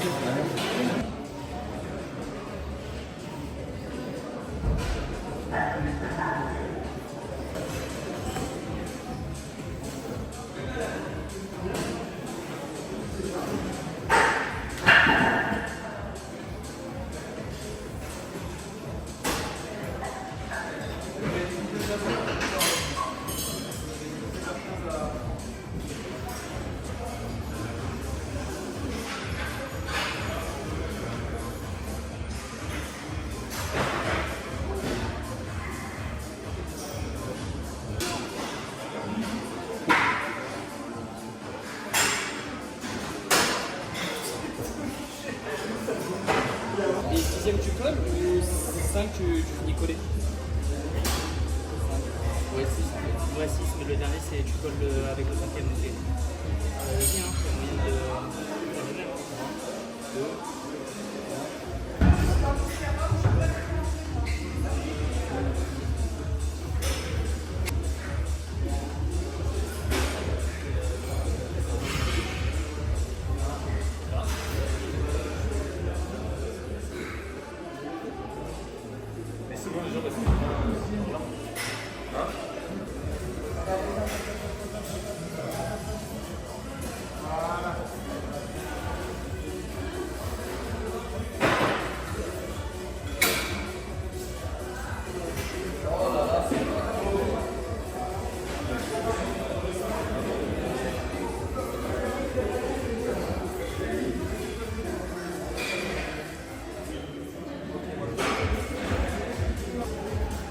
Et 6ème tu colles ou 5 tu finis collé? Ouais 6, mais le dernier c'est tu colles avec le 5ème. Donc vas-y, hein, c'est moyen de...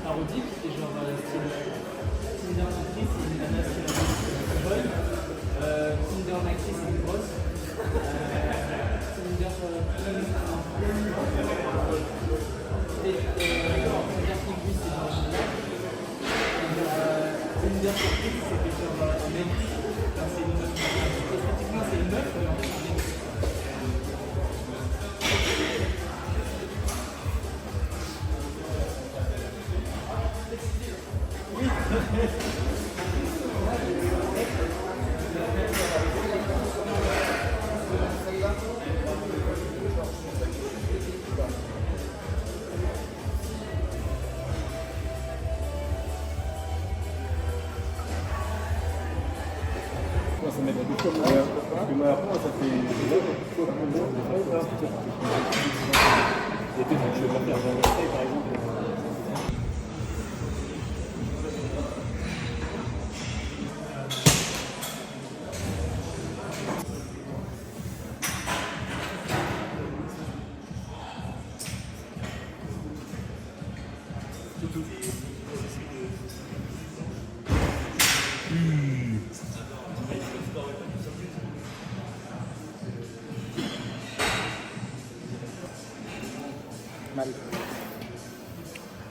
Parodique, c'est genre Tinder actrice, c'est une nana qui est bonne. Tinder actrice, c'est une grosse. Tinder linguiste, c'est genre une blague. Tinder surprise, c'est genre un mec. C'est une meuf. Esthétiquement, c'est une meuf, mais en fait, c'est un mec. Ça met beaucoup de temps. Parce que moi, après, ça fait. L'été, je vais pas faire un essai, par exemple.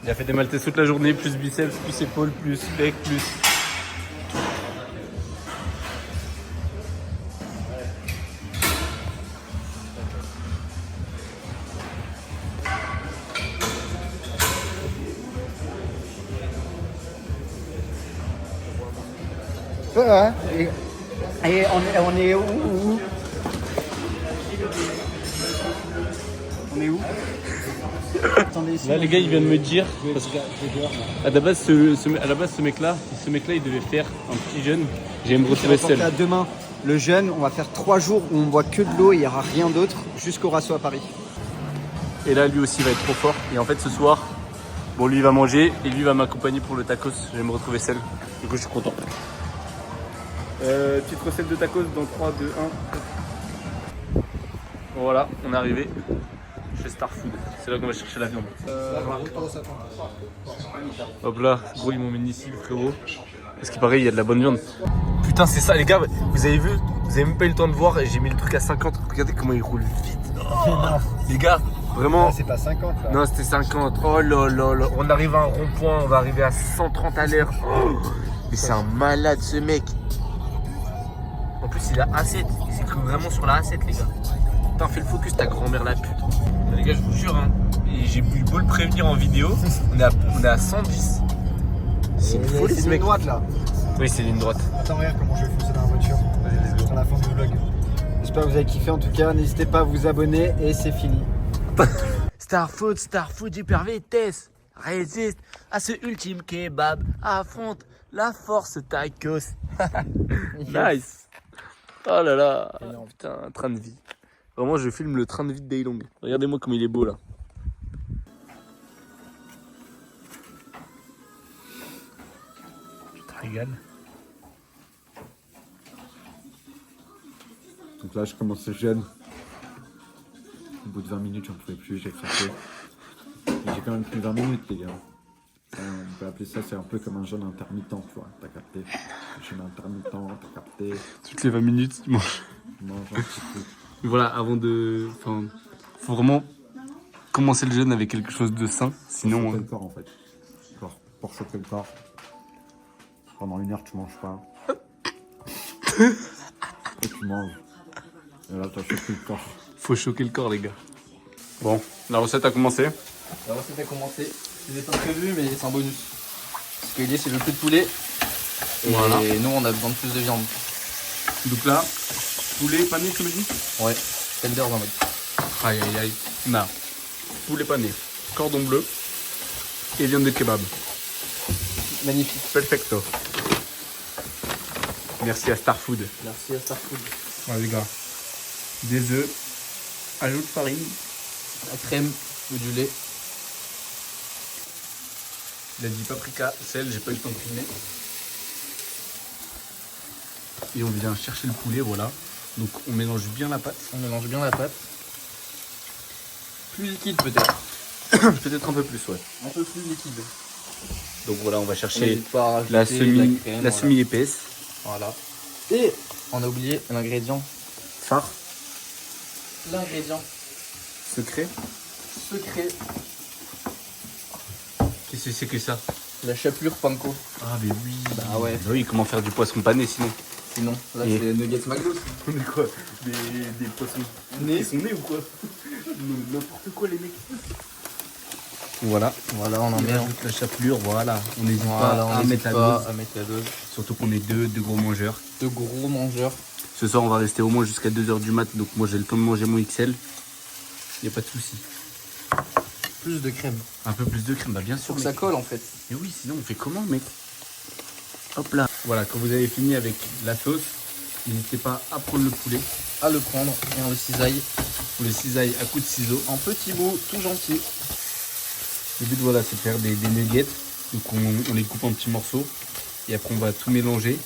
Il a fait des maltais toute la journée, plus biceps, plus épaules, plus pec, plus... Ouais, et on est où? On est où? Là les gars ils viennent me dire parce que à la base ce mec là il devait faire un petit jeûne. J'ai me retrouver seul. Demain le jeûne, on va faire 3 jours où on boit que de l'eau et il n'y aura rien d'autre jusqu'au Rasso à Paris. Et là lui aussi il va être trop fort. Et en fait ce soir, bon lui il va manger et lui il va m'accompagner pour le tacos. Je vais me retrouver seul. Du coup je suis content. Petite recette de tacos dans 3, 2, 1. Voilà, on est arrivé chez Star Food. C'est là qu'on va chercher la viande. Hop là, gros ils m'ont mis ici frérot. Parce qu'il paraît il y a de la bonne viande. Putain c'est ça les gars, vous avez vu? Vous avez même pas eu le temps de voir et j'ai mis le truc à 50. Regardez comment il roule vite. Oh les gars, vraiment. C'est pas 50 là. Non c'était 50. Oh là là là. On arrive à un rond-point, on va arriver à 130 à l'heure. Oh, mais c'est un malade ce mec. En plus, il a A7. Il s'écrit vraiment sur la A7, les gars. Putain, fais le focus, ta grand-mère la pute. Les gars, je vous jure, hein, j'ai eu beau le prévenir en vidéo, on est à 110. C'est une folie, ce mec. droite là. Oui, c'est ligne droite. Attends, regarde comment je vais foncer dans la voiture. À la fin du vlog. J'espère que vous avez kiffé en tout cas. N'hésitez pas à vous abonner et c'est fini. Starfood, hyper vitesse. Résiste à ce ultime kebab. Affronte la force tacos. Nice. Oh là là. Putain, un train de vie. Vraiment, je filme le train de vie de Daylong. Regardez-moi comme il est beau là. Tu te régales. Donc là, je commence le jeûne. Au bout de 20 minutes, j'en pouvais plus, j'ai craqué. Et j'ai quand même pris 20 minutes, les gars. On peut appeler ça, c'est un peu comme un jeûne intermittent, tu vois. T'as capté. Un jeûne intermittent, t'as capté. Toutes les 20 minutes, tu manges. Je mange un petit peu. Voilà, avant de. Enfin, faut vraiment commencer le jeûne avec quelque chose de sain. Sinon. Pour choquer le corps, en fait. Genre, pour choquer le corps. Pendant 1 heure, tu manges pas. Et tu manges. Et là, t'as choqué le corps. Faut choquer le corps, les gars. Bon, la recette a commencé. La recette a commencé. C'était pas prévu, mais c'est un bonus. Parce que l'idée, c'est le plus de poulet. Et voilà. nous, on a besoin de plus de viande. Donc là, poulet pané, tu me dis? Ouais, tender en mode. Aïe aïe aïe. Non. Poulet pané, cordon bleu et viande de kebab. Magnifique. Perfecto. Merci à Starfood. Merci à Starfood. Ouais, les gars. Des œufs, ajoute farine. La crème ou du lait. Il a dit paprika, sel, j'ai pas eu le temps de filmer. Et on vient chercher le poulet, voilà. Donc on mélange bien la pâte. On mélange bien la pâte. Plus liquide peut-être. Peut-être un peu plus, ouais. Un peu plus liquide. Donc voilà, on va On chercher n'hésite pas à rajouter la de crème, voilà. semi-épaisse. Voilà. Et on a oublié l'ingrédient Phare. L'ingrédient Secret. secret. Qu'est-ce que c'est que ça? La chapelure panko. Ah mais oui. Bah ouais. Bah oui, comment faire du poisson pané sinon? Sinon, là Et- c'est les nuggets McDo. On est quoi? Des poissons Nés. Ils sont nés ou quoi? N'importe quoi les mecs. Voilà. Voilà, on en On met. rajoute la chapelure, voilà. On n'hésite Voilà, pas on à n'hésite mettre la pas dose. à mettre la dose. Surtout qu'on est deux gros mangeurs. De gros mangeurs. Ce soir on va rester au moins jusqu'à 2h du mat, donc moi j'ai le temps de manger mon XL. Y a pas de souci. Plus de crème. Un peu plus de crème, bah bien sûr. Pour que mec. ça colle en fait. Mais oui, sinon on fait comment mec? Hop là. Voilà, quand vous avez fini avec la sauce, n'hésitez pas à prendre le poulet. À le prendre et on le cisaille. On le cisaille à coups de ciseaux. En petits bouts, tout gentil. Le but voilà, c'est de faire des nuggets. Donc on les coupe en petits morceaux. Et après on va tout mélanger.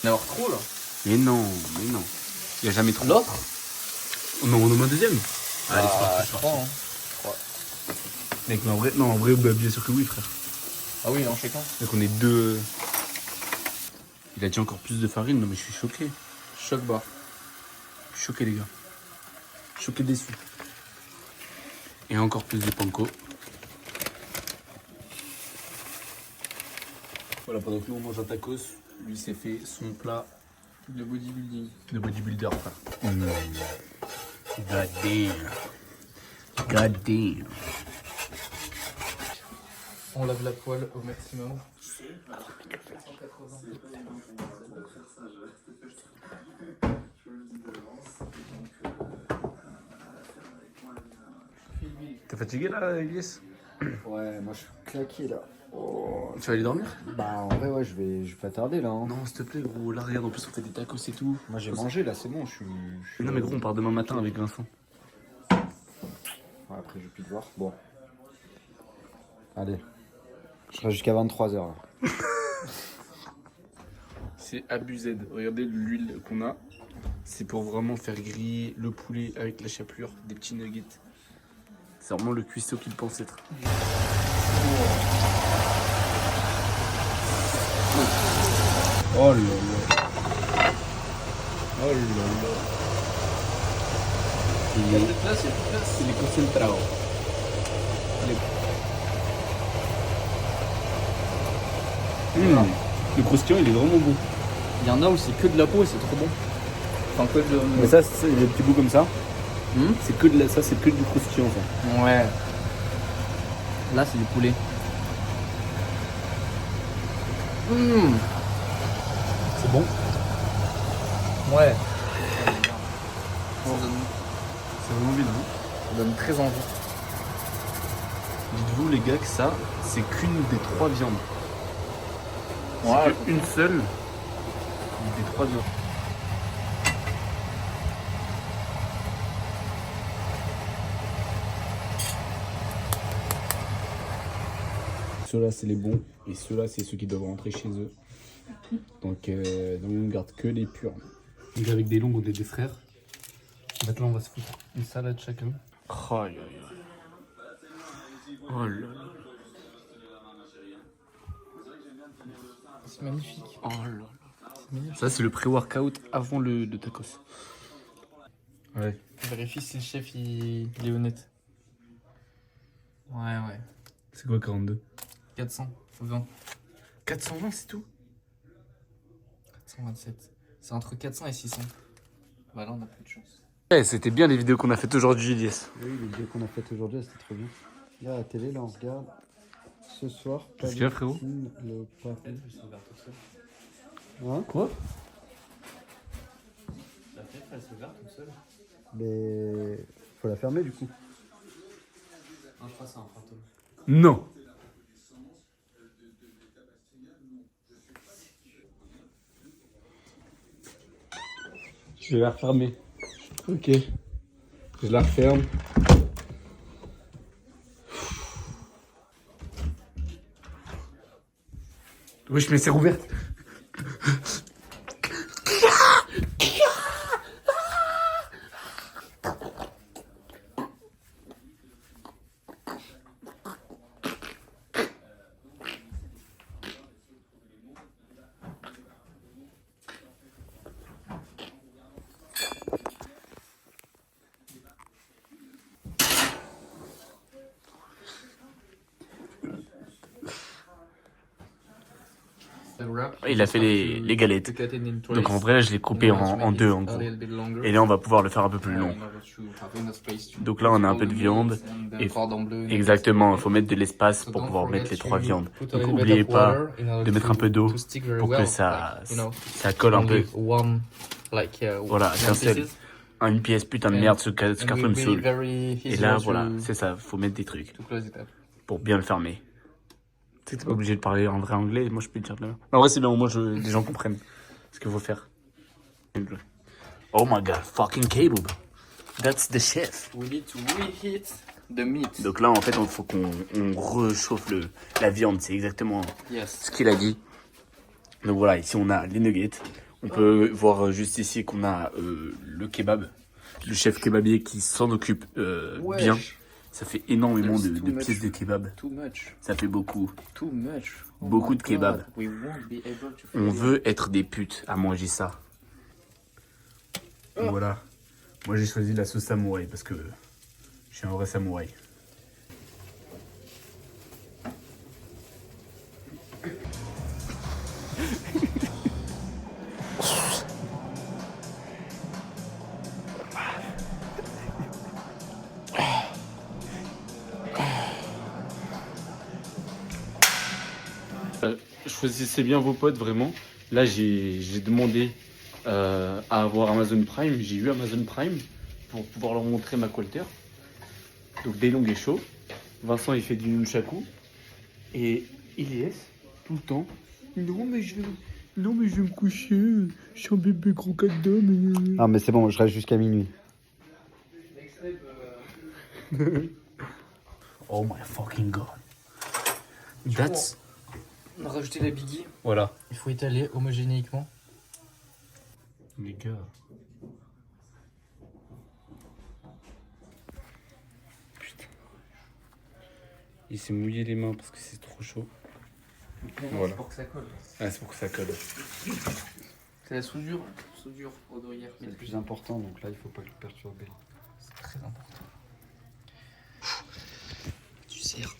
Il y en a trop là. Mais non. Il n'y a jamais trop. L'autre Oh non, on en met un deuxième. Allez, c'est parti, c'est 3 parti. hein. Mec, mais en vrai, bah, bien sûr que oui, frère. Ah oui, en chacun. Donc on est deux. Il a dit encore plus de farine, non mais je suis choqué. Choc bas. Je suis choqué les gars. Choqué déçu. Et encore plus de panko. Voilà, pendant que nous on mange un tacos, lui s'est fait son plat De bodybuilding. de bodybuilder, frère. God damn. God damn. On lave la poêle au maximum. T'es fatigué là, Elias? Ouais, moi je suis claqué là. Oh. Tu vas aller dormir? Bah en vrai ouais je vais pas tarder là. Hein. Non, s'il te plaît, gros. Là, regarde, en plus on fait des tacos et tout. Moi j'ai mangé là, c'est bon, je suis. Non, mais gros, on part demain matin avec Vincent. Ouais, après je vais plus te voir. Bon. Allez. Je serai jusqu'à 23h là. C'est abusé. Regardez l'huile qu'on a. C'est pour vraiment faire griller le poulet avec la chapelure, des petits nuggets. C'est vraiment le cuistot qu'il pense être. Oh là là. Oh là là. Il est concentrado. Le croustillant, il est vraiment beau. Il y en a où c'est que de la peau et c'est trop bon. Enfin, que de. Mais ça, c'est des petits bouts comme ça. Hmm, C'est que de ça, c'est que du croustillant ça. ouais. Là, c'est du poulet. Mmh. C'est bon. Ouais. C'est vraiment bien. Hein. Ça donne très envie. Dites-vous les gars que ça, c'est qu'une des 3 viandes. Ouais. C'est qu'une seule des 3 viandes. Ceux-là, c'est les bons. Et ceux-là, c'est ceux qui doivent rentrer chez eux. Donc on ne garde que les purs. Donc avec des longs, on est des frères. Maintenant, on va se foutre une salade chacun. Oh là là. Oh là là. C'est magnifique. Oh là là. Ça, c'est le pré-workout avant le tacos. Ouais. Vérifie si le chef il est honnête. Ouais. C'est quoi 42? 420. 420, c'est tout? 427. C'est entre 400 et 600. Bah là, on a plus de chance. Ouais, c'était bien les vidéos qu'on a faites aujourd'hui, Elias. Oui, les vidéos qu'on a faites aujourd'hui, c'était trop bien. Là, à la télé, là, on regarde. Ce soir, Qu'est-ce qu'il y a, frérot? Le Paris. Hein? Quoi? La fenêtre, elle s'ouvre toute seule. Mais faut la fermer du coup. Non, je crois que c'est un fantôme. Non. Je vais la refermer. Ok. Je la referme. Oui, mais c'est rouverte. Il a fait les galettes. Donc en vrai, là, je l'ai coupé en deux en gros. Et là, on va pouvoir le faire un peu plus long. Donc là, on a un peu de viande. Et exactement, il faut mettre de l'espace pour pouvoir mettre les 3 viandes. Donc n'oubliez pas de mettre un peu d'eau pour que ça colle un peu. Voilà, cancel. Une pièce, putain de merde, ce carton me saoule. Et là, voilà, c'est ça, faut mettre des trucs pour bien le fermer. Tu sais, t'es pas obligé de parler en vrai anglais, moi je peux te dire de la merde. En vrai, c'est bien, au moins les gens comprennent ce qu'il faut faire. Oh my god, fucking Caleb. That's the chef. We need to reheat the meat. Donc là, en fait, il faut qu'on réchauffe la viande, c'est exactement ce qu'il a dit. Donc voilà, ici on a les nuggets. On peut voir juste ici qu'on a le kebab. Le chef kebabier qui s'en occupe bien. Ça fait énormément de pièces de kebab. Ça fait beaucoup. Beaucoup de kebab. On veut être des putes à manger ça. Voilà. Moi j'ai choisi la sauce samouraï parce que je suis un vrai samouraï. Choisissez bien vos potes, vraiment. Là, j'ai demandé à avoir Amazon Prime. J'ai eu Amazon Prime pour pouvoir leur montrer ma Qualter. Donc, Daylong est chaud. Vincent, il fait du nunchaku. Et Elias, tout le temps, non, mais je vais me coucher. Je suis un bébé gros cadeau. Mais... Ah, mais c'est bon, je reste jusqu'à minuit. Oh my fucking god. That's... On a rajouté la biggie. Voilà. Il faut étaler homogénéiquement. Les gars. Putain. Il s'est mouillé les mains parce que c'est trop chaud. Voilà. C'est pour que ça colle. Ah, c'est pour que ça colle. C'est la soudure. Soudure ouvrière. C'est le plus important, donc là, il faut pas le perturber. C'est très important. Tu serres.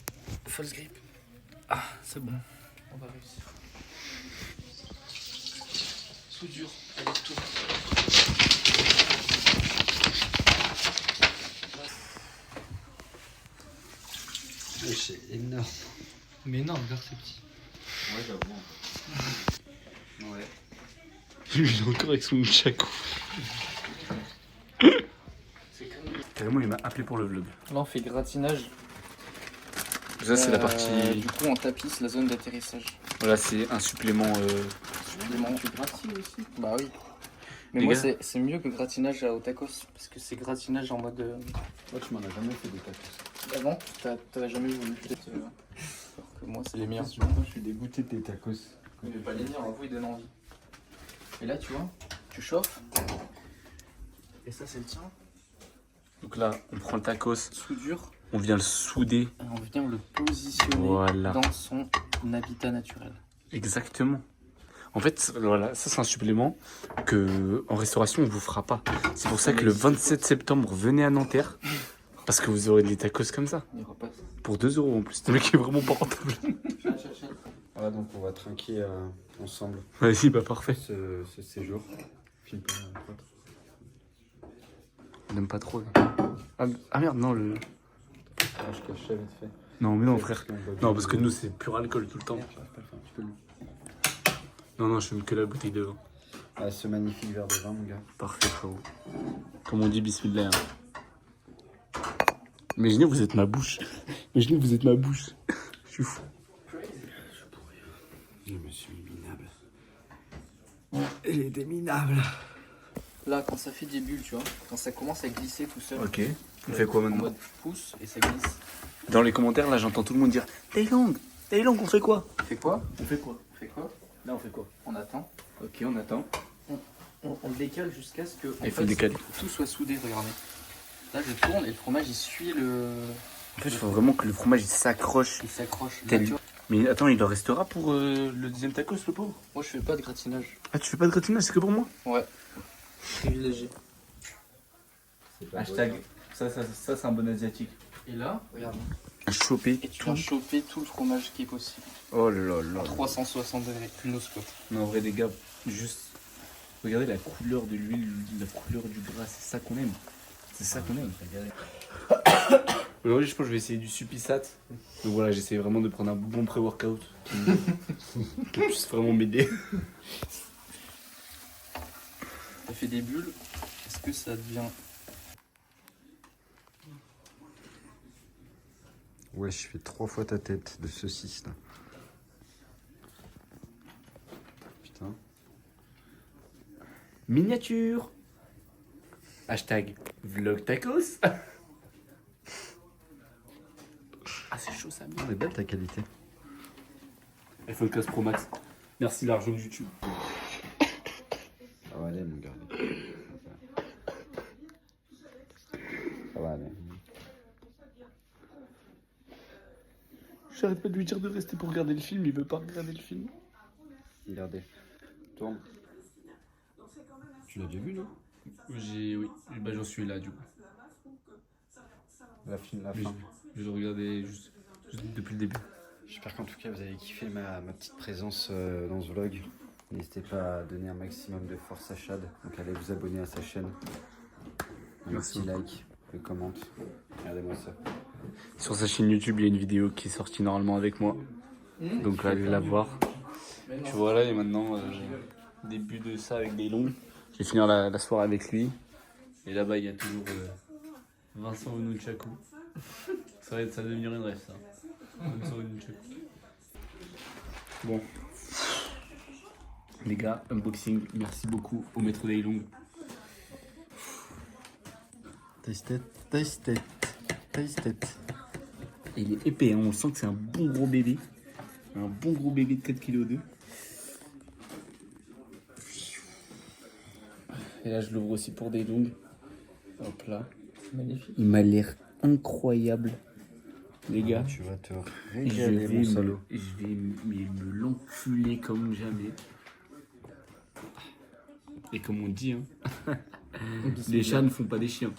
False grip. Ah, c'est bon. On va réussir. soudure, aller-retour. C'est énorme. Mais non, regarde, c'est petit. Ouais, j'avoue. Ouais. Il est encore avec son nunchaku. Carrément, il m'a appelé pour le vlog. Là, on fait gratinage. Ça, c'est la partie. Du coup, on tapisse la zone d'atterrissage. Voilà, c'est un supplément. Supplément. Tu gratines aussi? Bah oui. Mais Les moi, gars. c'est mieux que gratinage au tacos. Parce que c'est gratinage en mode. Moi, tu m'en as jamais fait des tacos. Avant, t'avais jamais voulu. Alors que moi, c'est les meilleurs. Je suis dégoûté de tes tacos. Mais pas les meilleurs, vous, ils donnent envie. Et là, tu vois, tu chauffes. Et ça, c'est le tien. Donc là, on prend le tacos, Soudure. on vient le souder. Et on vient le positionner Voilà. dans son habitat naturel. Exactement. En fait, voilà, ça c'est un supplément que en restauration on vous fera pas. C'est pour ça que le 27 septembre, venez à Nanterre. Parce que vous aurez des tacos comme ça. Il repasse. Pour 2 € en plus. Le mec est vraiment pas rentable. Voilà, donc on va trinquer ensemble Vas-y, bah parfait. ce séjour. Filme pas, pote. On n'aime pas trop. Ah merde, non, le. Ah, je cache ça vite fait. Non, mais non, frère. Parce qu'on boit Non, du- parce que nous c'est pur alcool tout le temps. J'arrive pas à le faire un petit peu long. Non, non, je fume que la bouteille de vin. Ah, ce magnifique verre de vin, mon gars. Parfait, frérot. Comme on dit, bismillah. Hein. Imaginez, vous êtes ma bouche. Imaginez, vous êtes ma bouche. Je suis fou. Je me suis minable. Il était minable. Là, quand ça fait des bulles, tu vois, quand ça commence à glisser tout seul. Ok. On fait quoi En maintenant? mode pouce et ça glisse. Dans les commentaires, là, j'entends tout le monde dire Taylong, on fait quoi? On fait quoi? On fait quoi? On fait quoi? Là, on fait quoi? On attend. Ok, on attend. On le décale jusqu'à ce que Il faut le décaler. tout soit soudé, regardez. Là, je tourne et le fromage, il suit le... En fait, il faut vraiment que le fromage il s'accroche. Il s'accroche. Tel- Là, tu vois. Mais attends, il en restera pour le deuxième tacos, le pauvre? Moi, je fais pas de gratinage. Ah, tu fais pas de gratinage, c'est que pour moi? Ouais. Privilégié. Hashtag. Ça c'est un bon asiatique. Et là, regarde. Choper Et tu vas choper tout le fromage qui est possible. Oh là là. 360 degrés, no scope. Non, en vrai, les gars, juste. Regardez la couleur de l'huile, la couleur du gras, c'est ça qu'on aime. C'est ça qu'on aime. Aujourd'hui, je pense que je vais essayer du Supisat. Donc voilà, j'essaie vraiment de prendre un bon pré-workout qui puisse vraiment m'aider. Ça fait des bulles. Est-ce que ça devient... Ouais, je fais 3 fois ta tête de saucisse là. Putain. Miniature. Hashtag vlog tacos. Ah, c'est chaud ça. Elle est belle ta qualité. iPhone 15 Pro Max. Merci l'argent de YouTube. Ça va aller, mon gars. Ça va aller. J'arrête pas de lui dire de rester pour regarder le film, il veut pas regarder le film. Regardez. Tourne. Tu l'as déjà vu, non? Oui, bah j'en suis là du coup. La fin. Je le regardais juste depuis le début. J'espère qu'en tout cas vous avez kiffé ma petite présence dans ce vlog. N'hésitez pas à donner un maximum de force à Chad. Donc allez vous abonner à sa chaîne. Un Merci petit beaucoup. like, le commente. Regardez-moi ça. Sur sa chaîne YouTube, il y a une vidéo qui est sortie normalement avec moi. Donc allez la voir. Tu vois là, et maintenant, début de ça avec des longs. Je vais finir la soirée avec lui. Et là-bas, il y a toujours Vincent Onunchaku. Ça va devenir une rêve ça. Vincent Onunchaku. Bon. Les gars, unboxing, merci beaucoup au maître Daylong. Taste it. Et il est épais, hein. On sent que c'est un bon gros bébé. Un bon gros bébé de 4,2 kg. Et là, je l'ouvre aussi pour des longues. Hop là. Magnifique. Il m'a l'air incroyable. Les gars, Tu vas te je régaler, vais, mon salaud. me l'enculer comme jamais. Et comme on dit, hein, les chats ne font pas des chiens.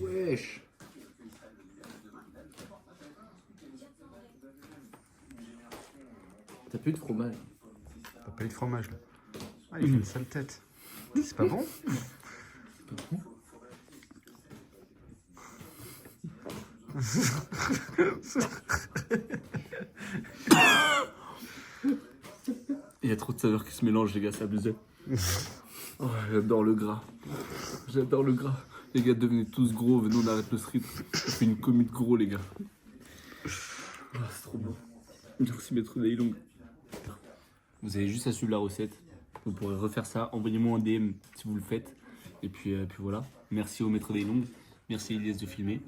Wesh. T'as plus de fromage. T'as pas eu de fromage là. Ah, il fait une sale tête. C'est pas bon? Il y a trop de saveurs qui se mélangent, les gars, c'est abusé. Oh, j'adore le gras. J'adore le gras. Les gars, devenez tous gros, venez, on arrête le street. On fait une commu de gros, les gars. Oh, c'est trop bon. Merci, maître Daylong. Vous avez juste à suivre la recette. Vous pourrez refaire ça. Envoyez-moi un DM si vous le faites. Et puis voilà. Merci au maître Daylong. Merci Elias de filmer.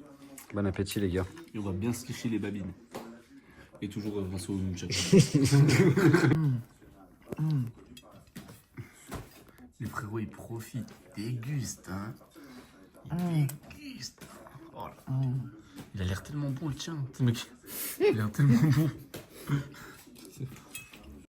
Bon appétit les gars. Et on va bien se lécher les babines. Et toujours grâce au nunchak. Les frérots, ils profitent, ils dégustent, hein. Ils dégustent. Oh là. Il a l'air tellement bon, le tien. Ce mec, il a l'air tellement bon.